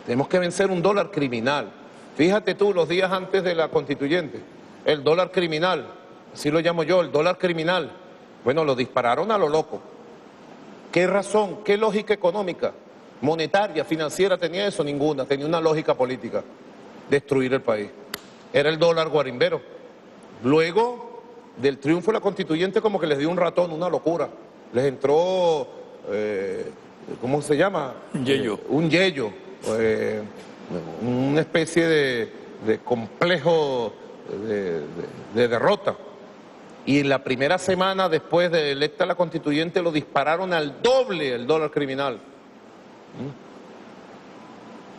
Tenemos que vencer un dólar criminal. Fíjate tú, los días antes de la constituyente, el dólar criminal, así lo llamo yo, el dólar criminal. Bueno, lo dispararon a lo loco. ¿Qué razón, qué lógica económica, monetaria, financiera tenía eso? Ninguna, tenía una lógica política, destruir el país. Era el dólar guarimbero. Luego del triunfo de la constituyente como que les dio un ratón, una locura. Les entró, ¿cómo se llama? Un yello. Un yello, una especie de complejo de derrota. Y la primera semana después de electa la constituyente lo dispararon al doble el dólar criminal.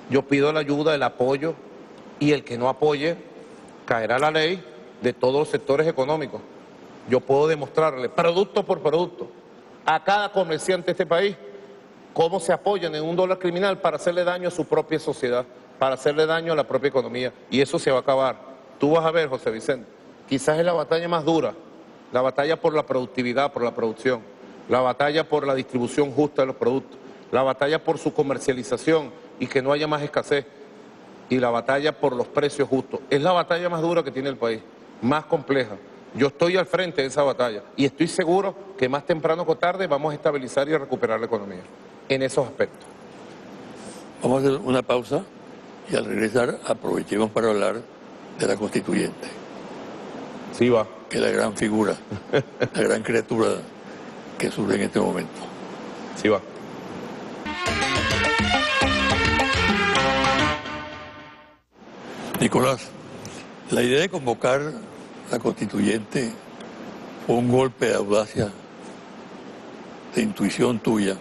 Yo pido la ayuda, el apoyo, y el que no apoye caerá la ley de todos los sectores económicos. Yo puedo demostrarle, producto por producto, a cada comerciante de este país, cómo se apoyan en un dólar criminal para hacerle daño a su propia sociedad, para hacerle daño a la propia economía. Y eso se va a acabar. Tú vas a ver, José Vicente, quizás es la batalla más dura, la batalla por la productividad, por la producción, la batalla por la distribución justa de los productos, la batalla por su comercialización y que no haya más escasez, y la batalla por los precios justos. Es la batalla más dura que tiene el país, más compleja. Yo estoy al frente de esa batalla y estoy seguro que más temprano que tarde vamos a estabilizar y a recuperar la economía en esos aspectos. Vamos a hacer una pausa y al regresar aprovechemos para hablar de la constituyente. Sí va. Que es la gran figura, la gran criatura que surge en este momento. Sí va. Nicolás, la idea de convocar la constituyente fue un golpe de audacia, de intuición tuya,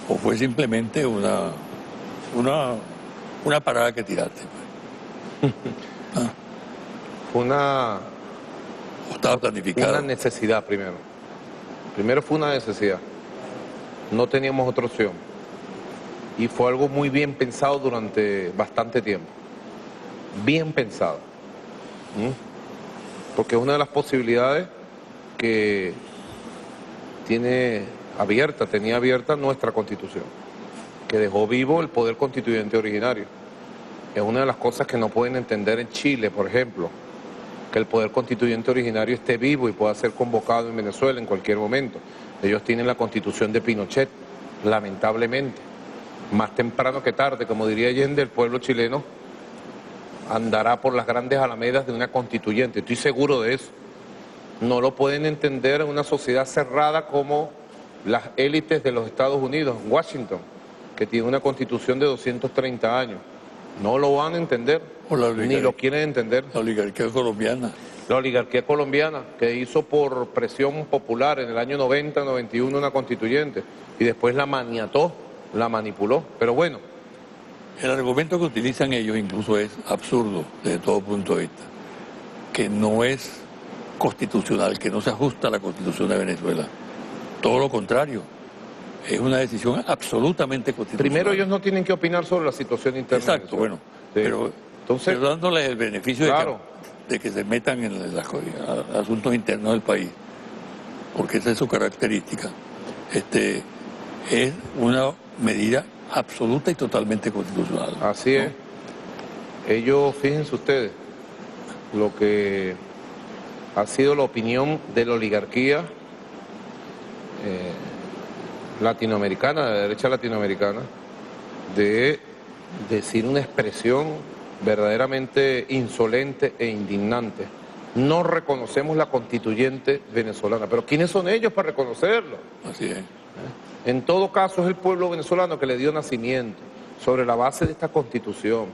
o fue simplemente una parada que tiraste. Una ¿O estaba planificado? Una necesidad primero. Primero fue una necesidad. No teníamos otra opción. Y fue algo muy bien pensado durante bastante tiempo. Bien pensado. Porque es una de las posibilidades que tenía abierta nuestra Constitución, que dejó vivo el poder constituyente originario. Es una de las cosas que no pueden entender en Chile, por ejemplo, que el poder constituyente originario esté vivo y pueda ser convocado en Venezuela en cualquier momento. Ellos tienen la Constitución de Pinochet, lamentablemente. Más temprano que tarde, como diría Allende, el pueblo chileno andará por las grandes alamedas de una constituyente. Estoy seguro de eso. No lo pueden entender en una sociedad cerrada como las élites de los Estados Unidos, Washington, que tiene una constitución de 230 años. No lo van a entender, ni lo quieren entender. La oligarquía colombiana. La oligarquía colombiana, que hizo por presión popular en el año 90, 91 una constituyente, y después la maniató, la manipuló. Pero bueno. El argumento que utilizan ellos incluso es absurdo desde todo punto de vista, que no es constitucional, que no se ajusta a la Constitución de Venezuela. Todo lo contrario, es una decisión absolutamente constitucional. Primero, ellos no tienen que opinar sobre la situación interna. Exacto, bueno, pero dándoles el beneficio claro, de que se metan en los asuntos internos del país, porque esa es su característica. Es una medida absoluta y totalmente constitucional. Así es. Ellos, fíjense ustedes, lo que ha sido la opinión de la oligarquía latinoamericana, de la derecha latinoamericana, de decir una expresión verdaderamente insolente e indignante. No reconocemos la constituyente venezolana, pero ¿quiénes son ellos para reconocerlo? Así es. En todo caso es el pueblo venezolano que le dio nacimiento sobre la base de esta constitución.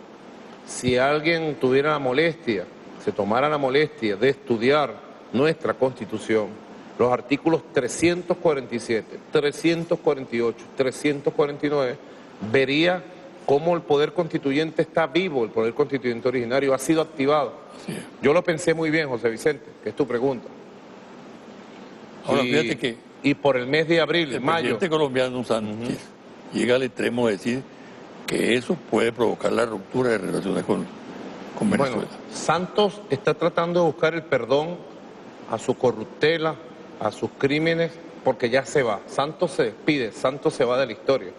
Si alguien tuviera la molestia, se tomara la molestia de estudiar nuestra constitución, los artículos 347, 348, 349, vería cómo el poder constituyente está vivo, el poder constituyente originario ha sido activado. Así es. Yo lo pensé muy bien, José Vicente, que es tu pregunta. Ahora, fíjate que y por el mes de abril, el mayo. presidente colombiano Sánchez llega al extremo de decir que eso puede provocar la ruptura de relaciones con Venezuela. Bueno, Santos está tratando de buscar el perdón a su corruptela, a sus crímenes, porque ya se va. Santos se despide, Santos se va de la historia.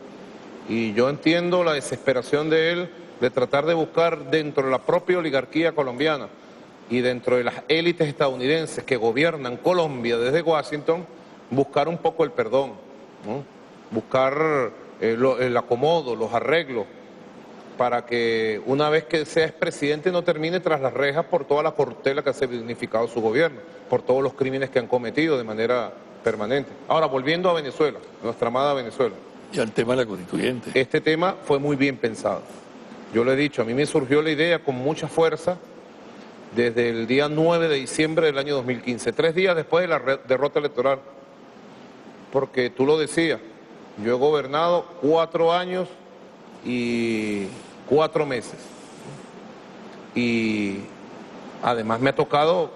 Y yo entiendo la desesperación de él de tratar de buscar dentro de la propia oligarquía colombiana y dentro de las élites estadounidenses que gobiernan Colombia desde Washington, buscar un poco el perdón, ¿no? Buscar el acomodo, los arreglos, para que una vez que sea expresidente no termine tras las rejas por toda la corruptela que ha significado su gobierno, por todos los crímenes que han cometido de manera permanente. Ahora, volviendo a Venezuela, nuestra amada Venezuela. Y al tema de la constituyente. Este tema fue muy bien pensado. Yo le he dicho, a mí me surgió la idea con mucha fuerza desde el día 9 de diciembre del año 2015, 3 días después de la derrota electoral. Porque tú lo decías, yo he gobernado 4 años y 4 meses. Y además me ha tocado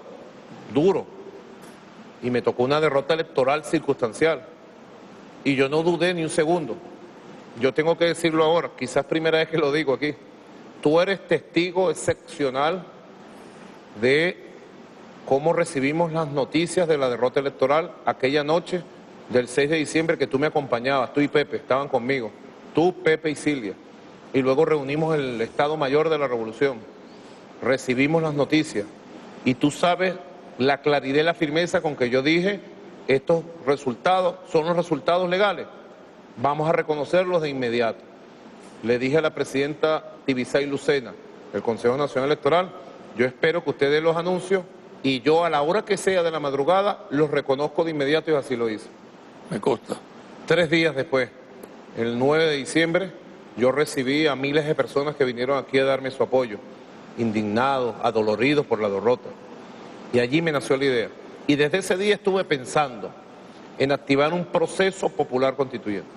duro. Y me tocó una derrota electoral circunstancial. Y yo no dudé ni un segundo. Yo tengo que decirlo ahora, quizás primera vez que lo digo aquí. Tú eres testigo excepcional de cómo recibimos las noticias de la derrota electoral aquella noche del 6 de diciembre que tú me acompañabas, tú y Pepe, estaban conmigo. Tú, Pepe y Silvia. Y luego reunimos el Estado Mayor de la Revolución. Recibimos las noticias. Y tú sabes la claridad y la firmeza con que yo dije, estos resultados son los resultados legales. Vamos a reconocerlos de inmediato. Le dije a la presidenta Tibisay Lucena, del Consejo Nacional Electoral, yo espero que usted dé los anuncios y yo a la hora que sea de la madrugada los reconozco de inmediato y así lo hice. Me consta. 3 días después, el 9 de diciembre, yo recibí a miles de personas que vinieron aquí a darme su apoyo, indignados, adoloridos por la derrota. Y allí me nació la idea. Y desde ese día estuve pensando en activar un proceso popular constituyente,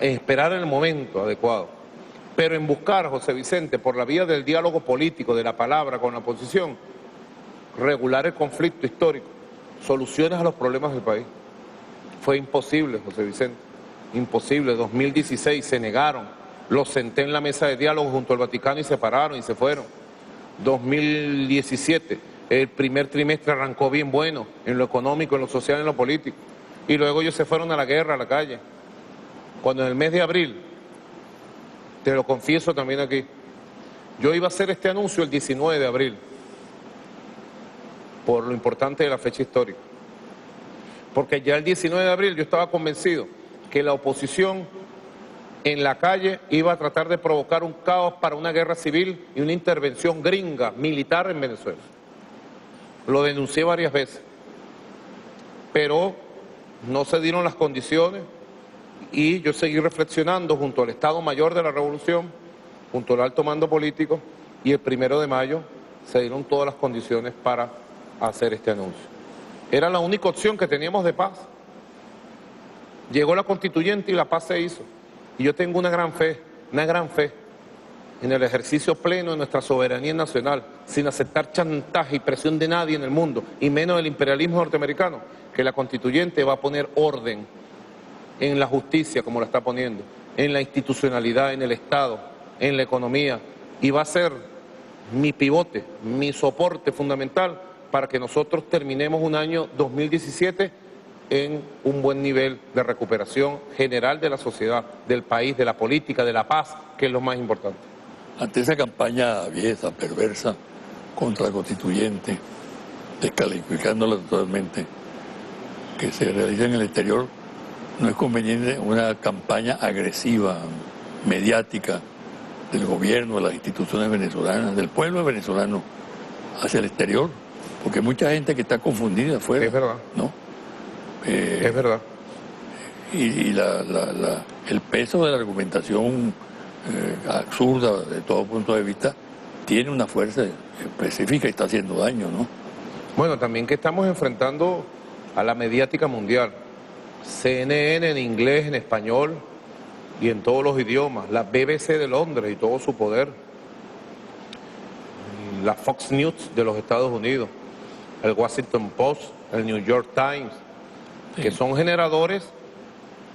en esperar el momento adecuado, pero en buscar, José Vicente, por la vía del diálogo político, de la palabra con la oposición, regular el conflicto histórico, soluciones a los problemas del país. Fue imposible, José Vicente, imposible. 2016 se negaron, los senté en la mesa de diálogo junto al Vaticano y se pararon y se fueron. 2017, el primer trimestre arrancó bien bueno, en lo económico, en lo social, en lo político. Y luego ellos se fueron a la guerra, a la calle. Cuando en el mes de abril, te lo confieso también aquí, yo iba a hacer este anuncio el 19 de abril, por lo importante de la fecha histórica. Porque ya el 19 de abril yo estaba convencido que la oposición en la calle iba a tratar de provocar un caos para una guerra civil y una intervención gringa, militar en Venezuela. Lo denuncié varias veces, pero no se dieron las condiciones y yo seguí reflexionando junto al Estado Mayor de la Revolución, junto al alto mando político, y el 1 de mayo se dieron todas las condiciones para hacer este anuncio. Era la única opción que teníamos de paz. Llegó la constituyente y la paz se hizo. Y yo tengo una gran fe en el ejercicio pleno de nuestra soberanía nacional, sin aceptar chantaje y presión de nadie en el mundo, y menos del imperialismo norteamericano, que la constituyente va a poner orden en la justicia, como la está poniendo, en la institucionalidad, en el Estado, en la economía, y va a ser mi pivote, mi soporte fundamental para que nosotros terminemos un año 2017 en un buen nivel de recuperación general de la sociedad, del país, de la política, de la paz, que es lo más importante. Ante esa campaña aviesa, perversa, contra la constituyente, descalificándola totalmente, que se realiza en el exterior, no es conveniente una campaña agresiva, mediática, del gobierno, de las instituciones venezolanas, del pueblo venezolano hacia el exterior, porque hay mucha gente que está confundida afuera. Es verdad. ¿No? Es verdad. Y el peso de la argumentación absurda de todo punto de vista tiene una fuerza específica y está haciendo daño, ¿no? Bueno, también que estamos enfrentando a la mediática mundial. CNN en inglés, en español y en todos los idiomas. La BBC de Londres y todo su poder. La Fox News de los Estados Unidos. El Washington Post, el New York Times, sí, que son generadores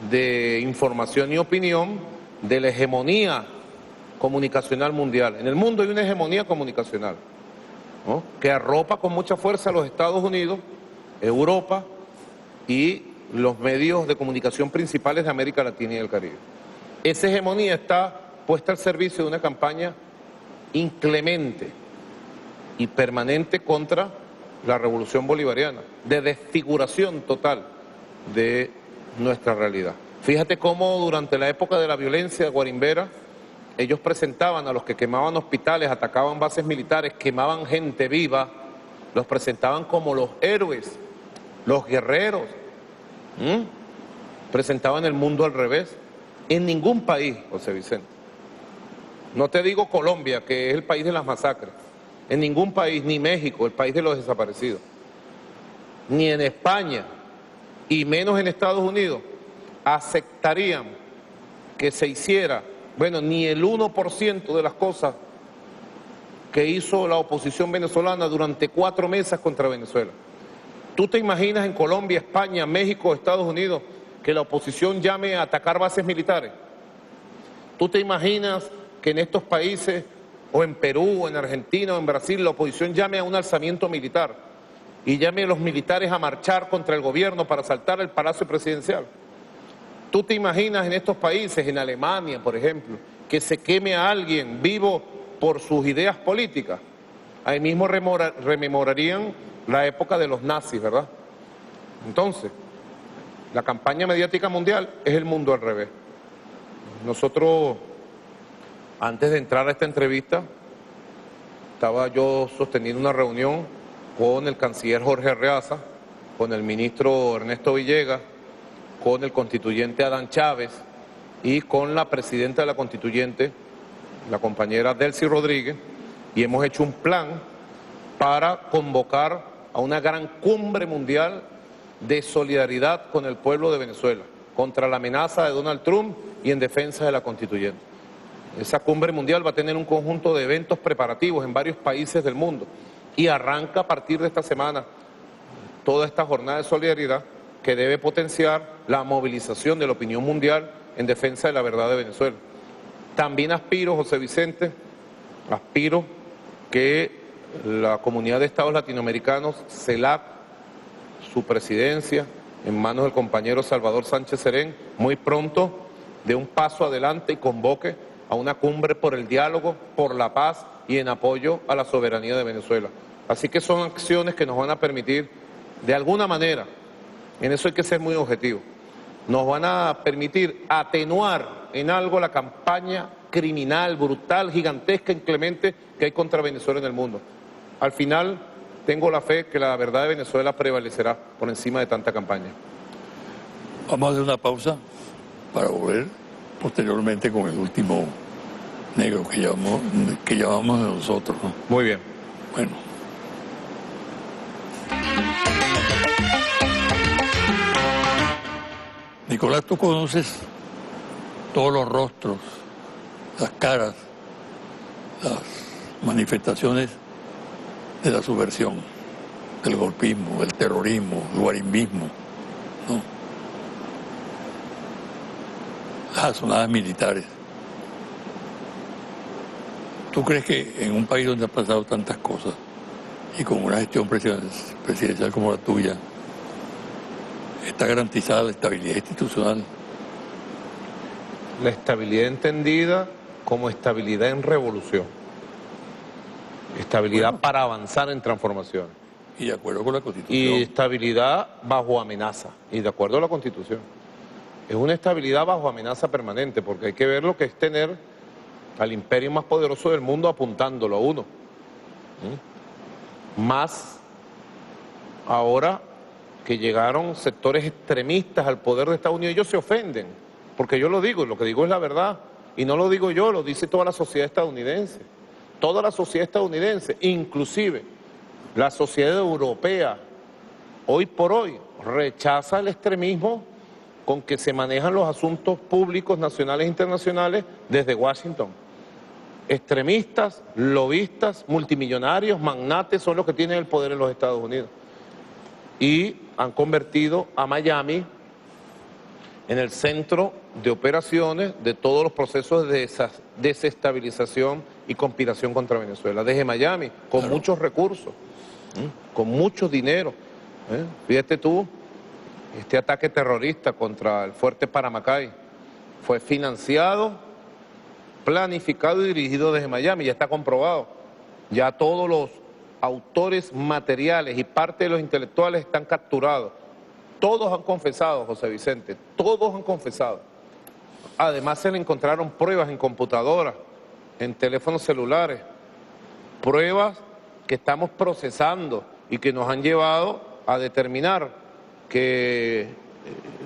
de información y opinión de la hegemonía comunicacional mundial. En el mundo hay una hegemonía comunicacional, ¿no?, que arropa con mucha fuerza a los Estados Unidos, Europa y los medios de comunicación principales de América Latina y el Caribe. Esa hegemonía está puesta al servicio de una campaña inclemente y permanente contra la revolución bolivariana, de desfiguración total de nuestra realidad. Fíjate cómo durante la época de la violencia guarimbera, ellos presentaban a los que quemaban hospitales, atacaban bases militares, quemaban gente viva, los presentaban como los héroes, los guerreros. Presentaban el mundo al revés. En ningún país, José Vicente, no te digo Colombia, que es el país de las masacres, en ningún país, ni México, el país de los desaparecidos, ni en España, y menos en Estados Unidos, aceptarían que se hiciera, bueno, ni el 1% de las cosas que hizo la oposición venezolana durante 4 meses contra Venezuela. ¿Tú te imaginas en Colombia, España, México, Estados Unidos, que la oposición llame a atacar bases militares? ¿Tú te imaginas que en estos países, o en Perú, o en Argentina, o en Brasil, la oposición llame a un alzamiento militar y llame a los militares a marchar contra el gobierno para asaltar el Palacio Presidencial? ¿Tú te imaginas en estos países, en Alemania, por ejemplo, que se queme a alguien vivo por sus ideas políticas? Ahí mismo rememorarían la época de los nazis, ¿verdad? Entonces, la campaña mediática mundial es el mundo al revés. Nosotros, antes de entrar a esta entrevista, estaba yo sosteniendo una reunión con el canciller Jorge Arreaza, con el ministro Ernesto Villegas, con el constituyente Adán Chávez y con la presidenta de la constituyente, la compañera Delcy Rodríguez, y hemos hecho un plan para convocar a una gran cumbre mundial de solidaridad con el pueblo de Venezuela, contra la amenaza de Donald Trump y en defensa de la constituyente. Esa cumbre mundial va a tener un conjunto de eventos preparativos en varios países del mundo y arranca a partir de esta semana toda esta jornada de solidaridad que debe potenciar la movilización de la opinión mundial en defensa de la verdad de Venezuela. También aspiro, José Vicente, aspiro que la Comunidad de Estados Latinoamericanos, CELAC, su presidencia, en manos del compañero Salvador Sánchez Serén, muy pronto dé un paso adelante y convoque a una cumbre por el diálogo, por la paz y en apoyo a la soberanía de Venezuela. Así que son acciones que nos van a permitir, de alguna manera, en eso hay que ser muy objetivo, nos van a permitir atenuar en algo la campaña criminal, brutal, gigantesca, inclemente que hay contra Venezuela en el mundo. Al final, tengo la fe que la verdad de Venezuela prevalecerá por encima de tanta campaña. Vamos a hacer una pausa para volver posteriormente con el último negro que llamamos nosotros, ¿no? Muy bien. Bueno. Nicolás, tú conoces todos los rostros, las caras, las manifestaciones de la subversión, del golpismo, del terrorismo, del guarimbismo, ¿no? Las azonadas militares. ¿Tú crees que en un país donde han pasado tantas cosas y con una gestión presidencial como la tuya, está garantizada la estabilidad institucional? La estabilidad entendida como estabilidad en revolución. Estabilidad, bueno, para avanzar en transformación. Y de acuerdo con la Constitución. Y estabilidad bajo amenaza. Y de acuerdo a la Constitución. Es una estabilidad bajo amenaza permanente, porque hay que ver lo que es tener al imperio más poderoso del mundo apuntándolo a uno. Más ahora que llegaron sectores extremistas al poder de Estados Unidos, ellos se ofenden, porque yo lo digo, lo que digo es la verdad, y no lo digo yo, lo dice toda la sociedad estadounidense. Toda la sociedad estadounidense, inclusive la sociedad europea, hoy por hoy, rechaza el extremismo con que se manejan los asuntos públicos nacionales e internacionales desde Washington. Extremistas, lobistas, multimillonarios, magnates son los que tienen el poder en los Estados Unidos. Y han convertido a Miami en el centro de operaciones de todos los procesos de desestabilización y conspiración contra Venezuela. Desde Miami, con claro, muchos recursos, con mucho dinero. Fíjate tú, este ataque terrorista contra el fuerte Paramacay, Fue financiado, planificado y dirigido desde Miami, ya está comprobado. Ya todos los autores materiales y parte de los intelectuales están capturados. Todos han confesado, José Vicente, todos han confesado. Además se le encontraron pruebas en computadoras, en teléfonos celulares, pruebas que estamos procesando y que nos han llevado a determinar que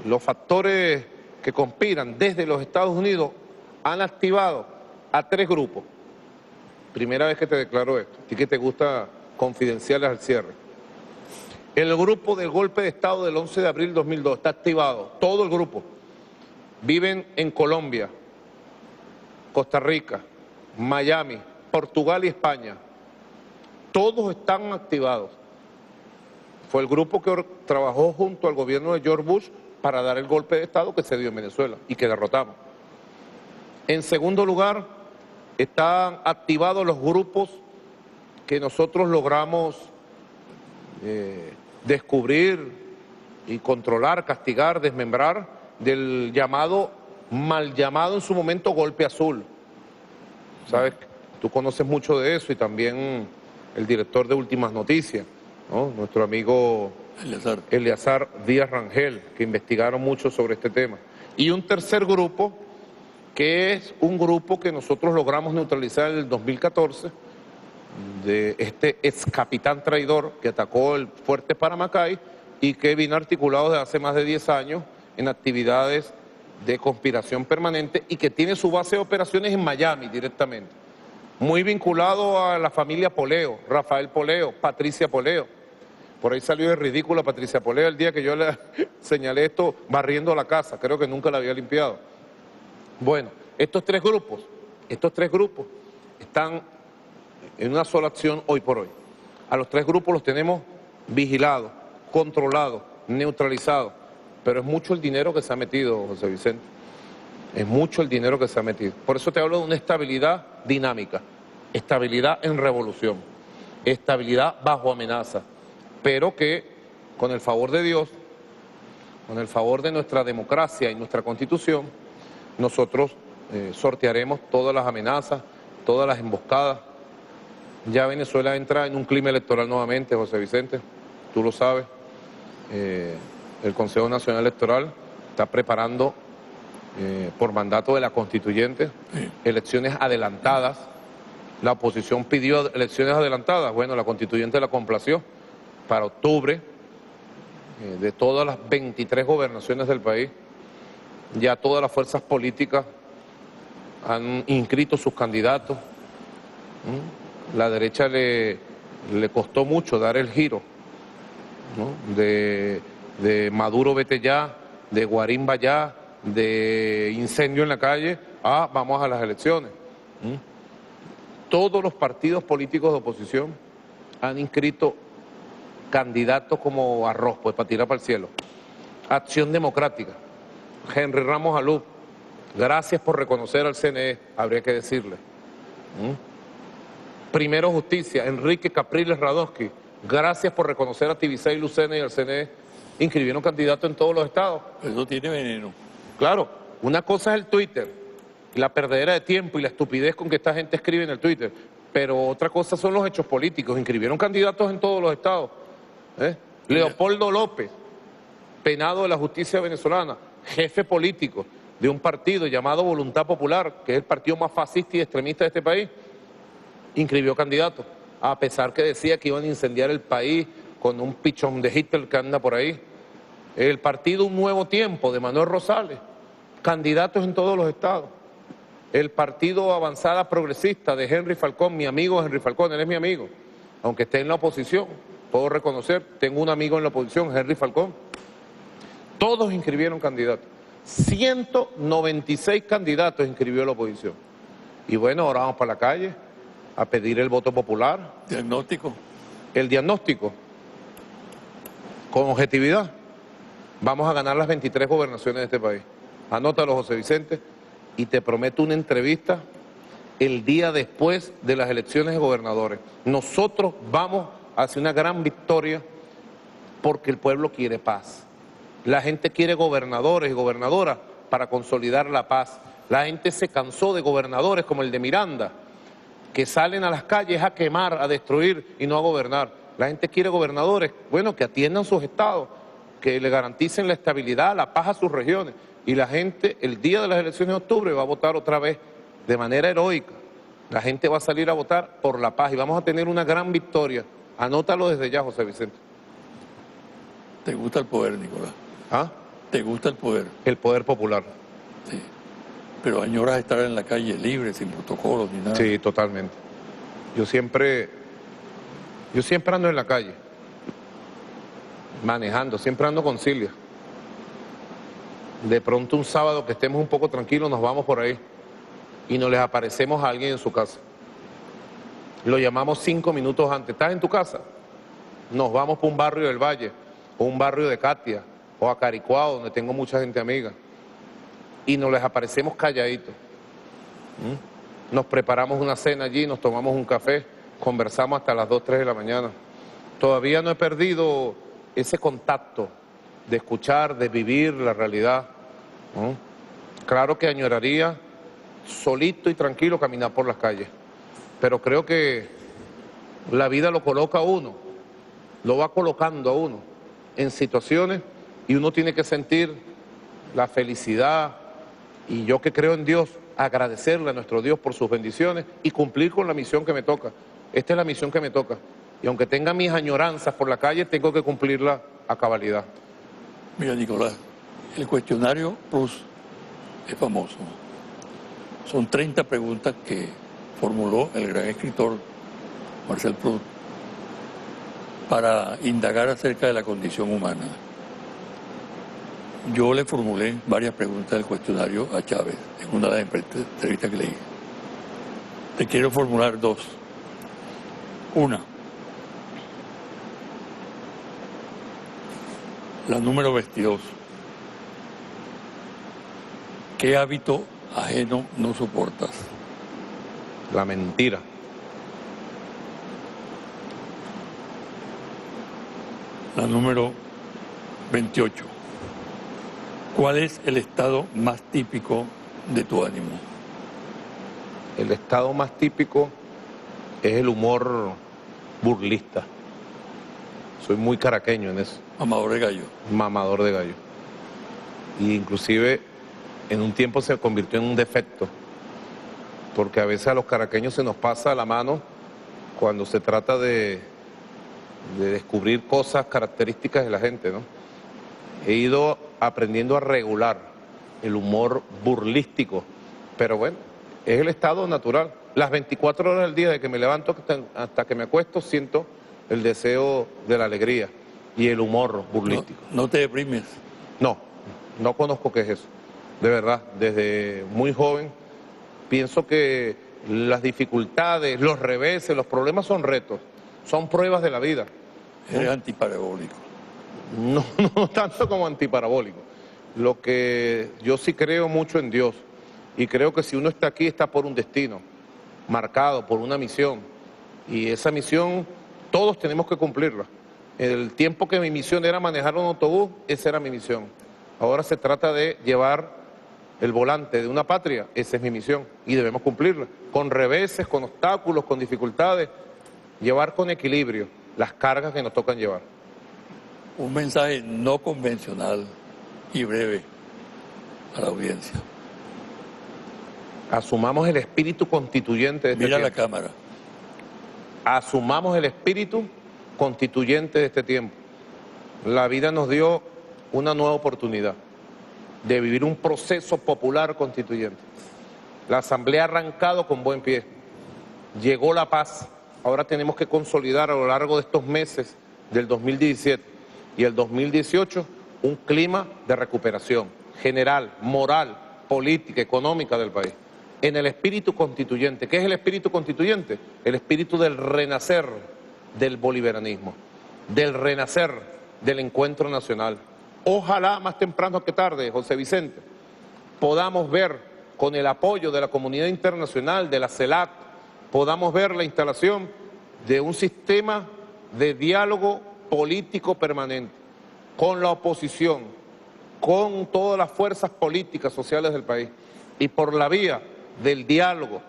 los factores que conspiran desde los Estados Unidos han activado a 3 grupos. Primera vez que te declaro esto, a ti que te gusta confidenciales al cierre. El grupo del golpe de Estado del 11 de abril de 2002 está activado, todo el grupo. Viven en Colombia, Costa Rica, Miami, Portugal y España. Todos están activados. Fue el grupo que trabajó junto al gobierno de George Bush para dar el golpe de Estado que se dio en Venezuela y que derrotamos. En segundo lugar, están activados los grupos que nosotros logramos descubrir y controlar, castigar, desmembrar del llamado, mal llamado en su momento golpe azul. Sabes, tú conoces mucho de eso y también el director de Últimas Noticias, ¿no? Nuestro amigo Eleazar Díaz Rangel, que investigaron mucho sobre este tema. Y un tercer grupo, que es un grupo que nosotros logramos neutralizar en el 2014, de este ex capitán traidor que atacó el fuerte Paramacay y que vino articulado desde hace más de 10 años en actividades de conspiración permanente y que tiene su base de operaciones en Miami directamente. Muy vinculado a la familia Poleo, Rafael Poleo, Patricia Poleo. Por ahí salió de ridícula Patricia Poleo el día que yo le señalé esto barriendo la casa, creo que nunca la había limpiado. Bueno, estos tres grupos están en una sola acción hoy por hoy. A los 3 grupos los tenemos vigilados, controlados, neutralizados, pero es mucho el dinero que se ha metido, José Vicente. Es mucho el dinero que se ha metido. Por eso te hablo de una estabilidad dinámica, estabilidad en revolución, estabilidad bajo amenaza, pero que con el favor de Dios, con el favor de nuestra democracia y nuestra Constitución, nosotros sortearemos todas las amenazas, todas las emboscadas. Ya Venezuela entra en un clima electoral nuevamente, José Vicente, tú lo sabes. El Consejo Nacional Electoral está preparando, por mandato de la Constituyente, elecciones adelantadas. La oposición pidió elecciones adelantadas, bueno, la Constituyente la complació para octubre, de todas las 23 gobernaciones del país. Ya todas las fuerzas políticas han inscrito sus candidatos. La derecha le costó mucho dar el giro, ¿no? De Maduro vete ya, de Guarimba ya, de incendio en la calle, vamos a las elecciones. Todos los partidos políticos de oposición han inscrito candidatos como arroz, pues para tirar para el cielo. Acción Democrática, Henry Ramos Alú, gracias por reconocer al CNE, habría que decirle. Primero Justicia, Enrique Capriles Radonsky, gracias por reconocer a Tibisay Lucena y al CNE, inscribieron candidatos en todos los estados. Eso tiene veneno. Claro, una cosa es el Twitter, la perdedera de tiempo y la estupidez con que esta gente escribe en el Twitter, pero otra cosa son los hechos políticos, inscribieron candidatos en todos los estados. Leopoldo López, penado de la justicia venezolana, jefe político de un partido llamado Voluntad Popular, que es el partido más fascista y extremista de este país, inscribió candidatos, a pesar que decía que iban a incendiar el país con un pichón de Hitler que anda por ahí. El partido Un Nuevo Tiempo de Manuel Rosales, candidatos en todos los estados. El partido Avanzada Progresista de Henry Falcón, mi amigo Henry Falcón, él es mi amigo, aunque esté en la oposición, puedo reconocer, tengo un amigo en la oposición, Henry Falcón. Todos inscribieron candidatos. 196 candidatos inscribió la oposición. Y bueno, ahora vamos para la calle a pedir el voto popular. Diagnóstico. El diagnóstico. Con objetividad. Vamos a ganar las 23 gobernaciones de este país. Anótalo, José Vicente, y te prometo una entrevista el día después de las elecciones de gobernadores. Nosotros vamos hacia una gran victoria porque el pueblo quiere paz. La gente quiere gobernadores y gobernadoras para consolidar la paz. La gente se cansó de gobernadores como el de Miranda, que salen a las calles a quemar, a destruir y no a gobernar. La gente quiere gobernadores, bueno, que atiendan sus estados, que le garanticen la estabilidad, la paz a sus regiones. Y la gente, el día de las elecciones de octubre, va a votar otra vez de manera heroica. La gente va a salir a votar por la paz y vamos a tener una gran victoria. Anótalo desde ya, José Vicente. ¿Te gusta el poder, Nicolás? ¿Ah? ¿Te gusta el poder? El poder popular. Sí. Pero añoras estar en la calle libre, sin protocolos ni nada. Sí, totalmente. Yo siempre ando en la calle, manejando, siempre ando con Silvia. De pronto un sábado que estemos un poco tranquilos, nos vamos por ahí y nos les aparecemos a alguien en su casa. Lo llamamos 5 minutos antes. ¿Estás en tu casa? Nos vamos por un barrio del Valle, o un barrio de Katia, o a Caricuao, donde tengo mucha gente amiga. Y nos les aparecemos calladitos. Nos preparamos una cena allí, nos tomamos un café, conversamos hasta las 2, 3 de la mañana. Todavía no he perdido ese contacto de escuchar, de vivir la realidad. Claro que añoraría solito y tranquilo caminar por las calles, pero creo que la vida lo coloca a uno, lo va colocando a uno en situaciones y uno tiene que sentir la felicidad, y yo que creo en Dios, agradecerle a nuestro Dios por sus bendiciones y cumplir con la misión que me toca. Esta es la misión que me toca. Y aunque tenga mis añoranzas por la calle, tengo que cumplirla a cabalidad. Mira, Nicolás, el cuestionario Proust es famoso. Son 30 preguntas que formuló el gran escritor Marcel Proust para indagar acerca de la condición humana. Yo le formulé varias preguntas del cuestionario a Chávez en una de las entrevistas que le hice. Te quiero formular 2. Una, la número 22. ¿Qué hábito ajeno no soportas? La mentira. La número 28. ¿Cuál es el estado más típico de tu ánimo? El estado más típico es el humor burlista. Soy muy caraqueño en eso. Amador de gallo. Mamador de gallo. Y inclusive en un tiempo se convirtió en un defecto, porque a veces a los caraqueños se nos pasa la mano cuando se trata de descubrir cosas características de la gente, ¿no? He ido aprendiendo a regular el humor burlístico, pero bueno, es el estado natural. Las 24 horas del día, de que me levanto hasta que me acuesto, siento el deseo de la alegría y el humor burlístico. ¿No te deprimes? No conozco qué es eso. De verdad, desde muy joven pienso que las dificultades, los reveses, los problemas son retos, son pruebas de la vida. Eres antiparabólico. No tanto como antiparabólico. Lo que yo sí creo mucho en Dios, y creo que si uno está aquí está por un destino, marcado por una misión, y esa misión todos tenemos que cumplirla. El tiempo que mi misión era manejar un autobús, esa era mi misión. Ahora se trata de llevar el volante de una patria, esa es mi misión, y debemos cumplirla, con reveses, con obstáculos, con dificultades, llevar con equilibrio las cargas que nos tocan llevar. Un mensaje no convencional y breve a la audiencia. Asumamos el espíritu constituyente de este Mira tiempo. la cámara. Asumamos el espíritu constituyente de este tiempo. La vida nos dio una nueva oportunidad de vivir un proceso popular constituyente. La Asamblea ha arrancado con buen pie. Llegó la paz. Ahora tenemos que consolidar a lo largo de estos meses del 2017 y el 2018 un clima de recuperación general, moral, política, económica del país. En el espíritu constituyente. ¿Qué es el espíritu constituyente? El espíritu del renacer del bolivarianismo, del renacer del encuentro nacional. Ojalá más temprano que tarde, José Vicente, podamos ver con el apoyo de la comunidad internacional, de la CELAC, podamos ver la instalación de un sistema de diálogo político permanente con la oposición, con todas las fuerzas políticas, sociales del país, y por la vía del diálogo,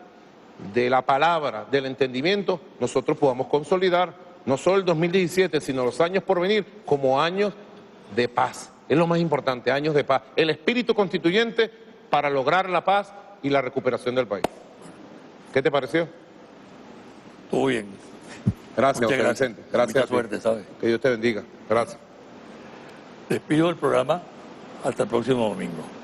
de la palabra, del entendimiento, nosotros podamos consolidar no solo el 2017, sino los años por venir como años de paz. Es lo más importante, años de paz. El espíritu constituyente para lograr la paz y la recuperación del país. ¿Qué te pareció? Todo bien. Gracias, Muchas José gracias. Vicente. Gracias Mucha a ti. suerte, ¿sabes? Que Dios te bendiga. Gracias. Despido el programa hasta el próximo domingo.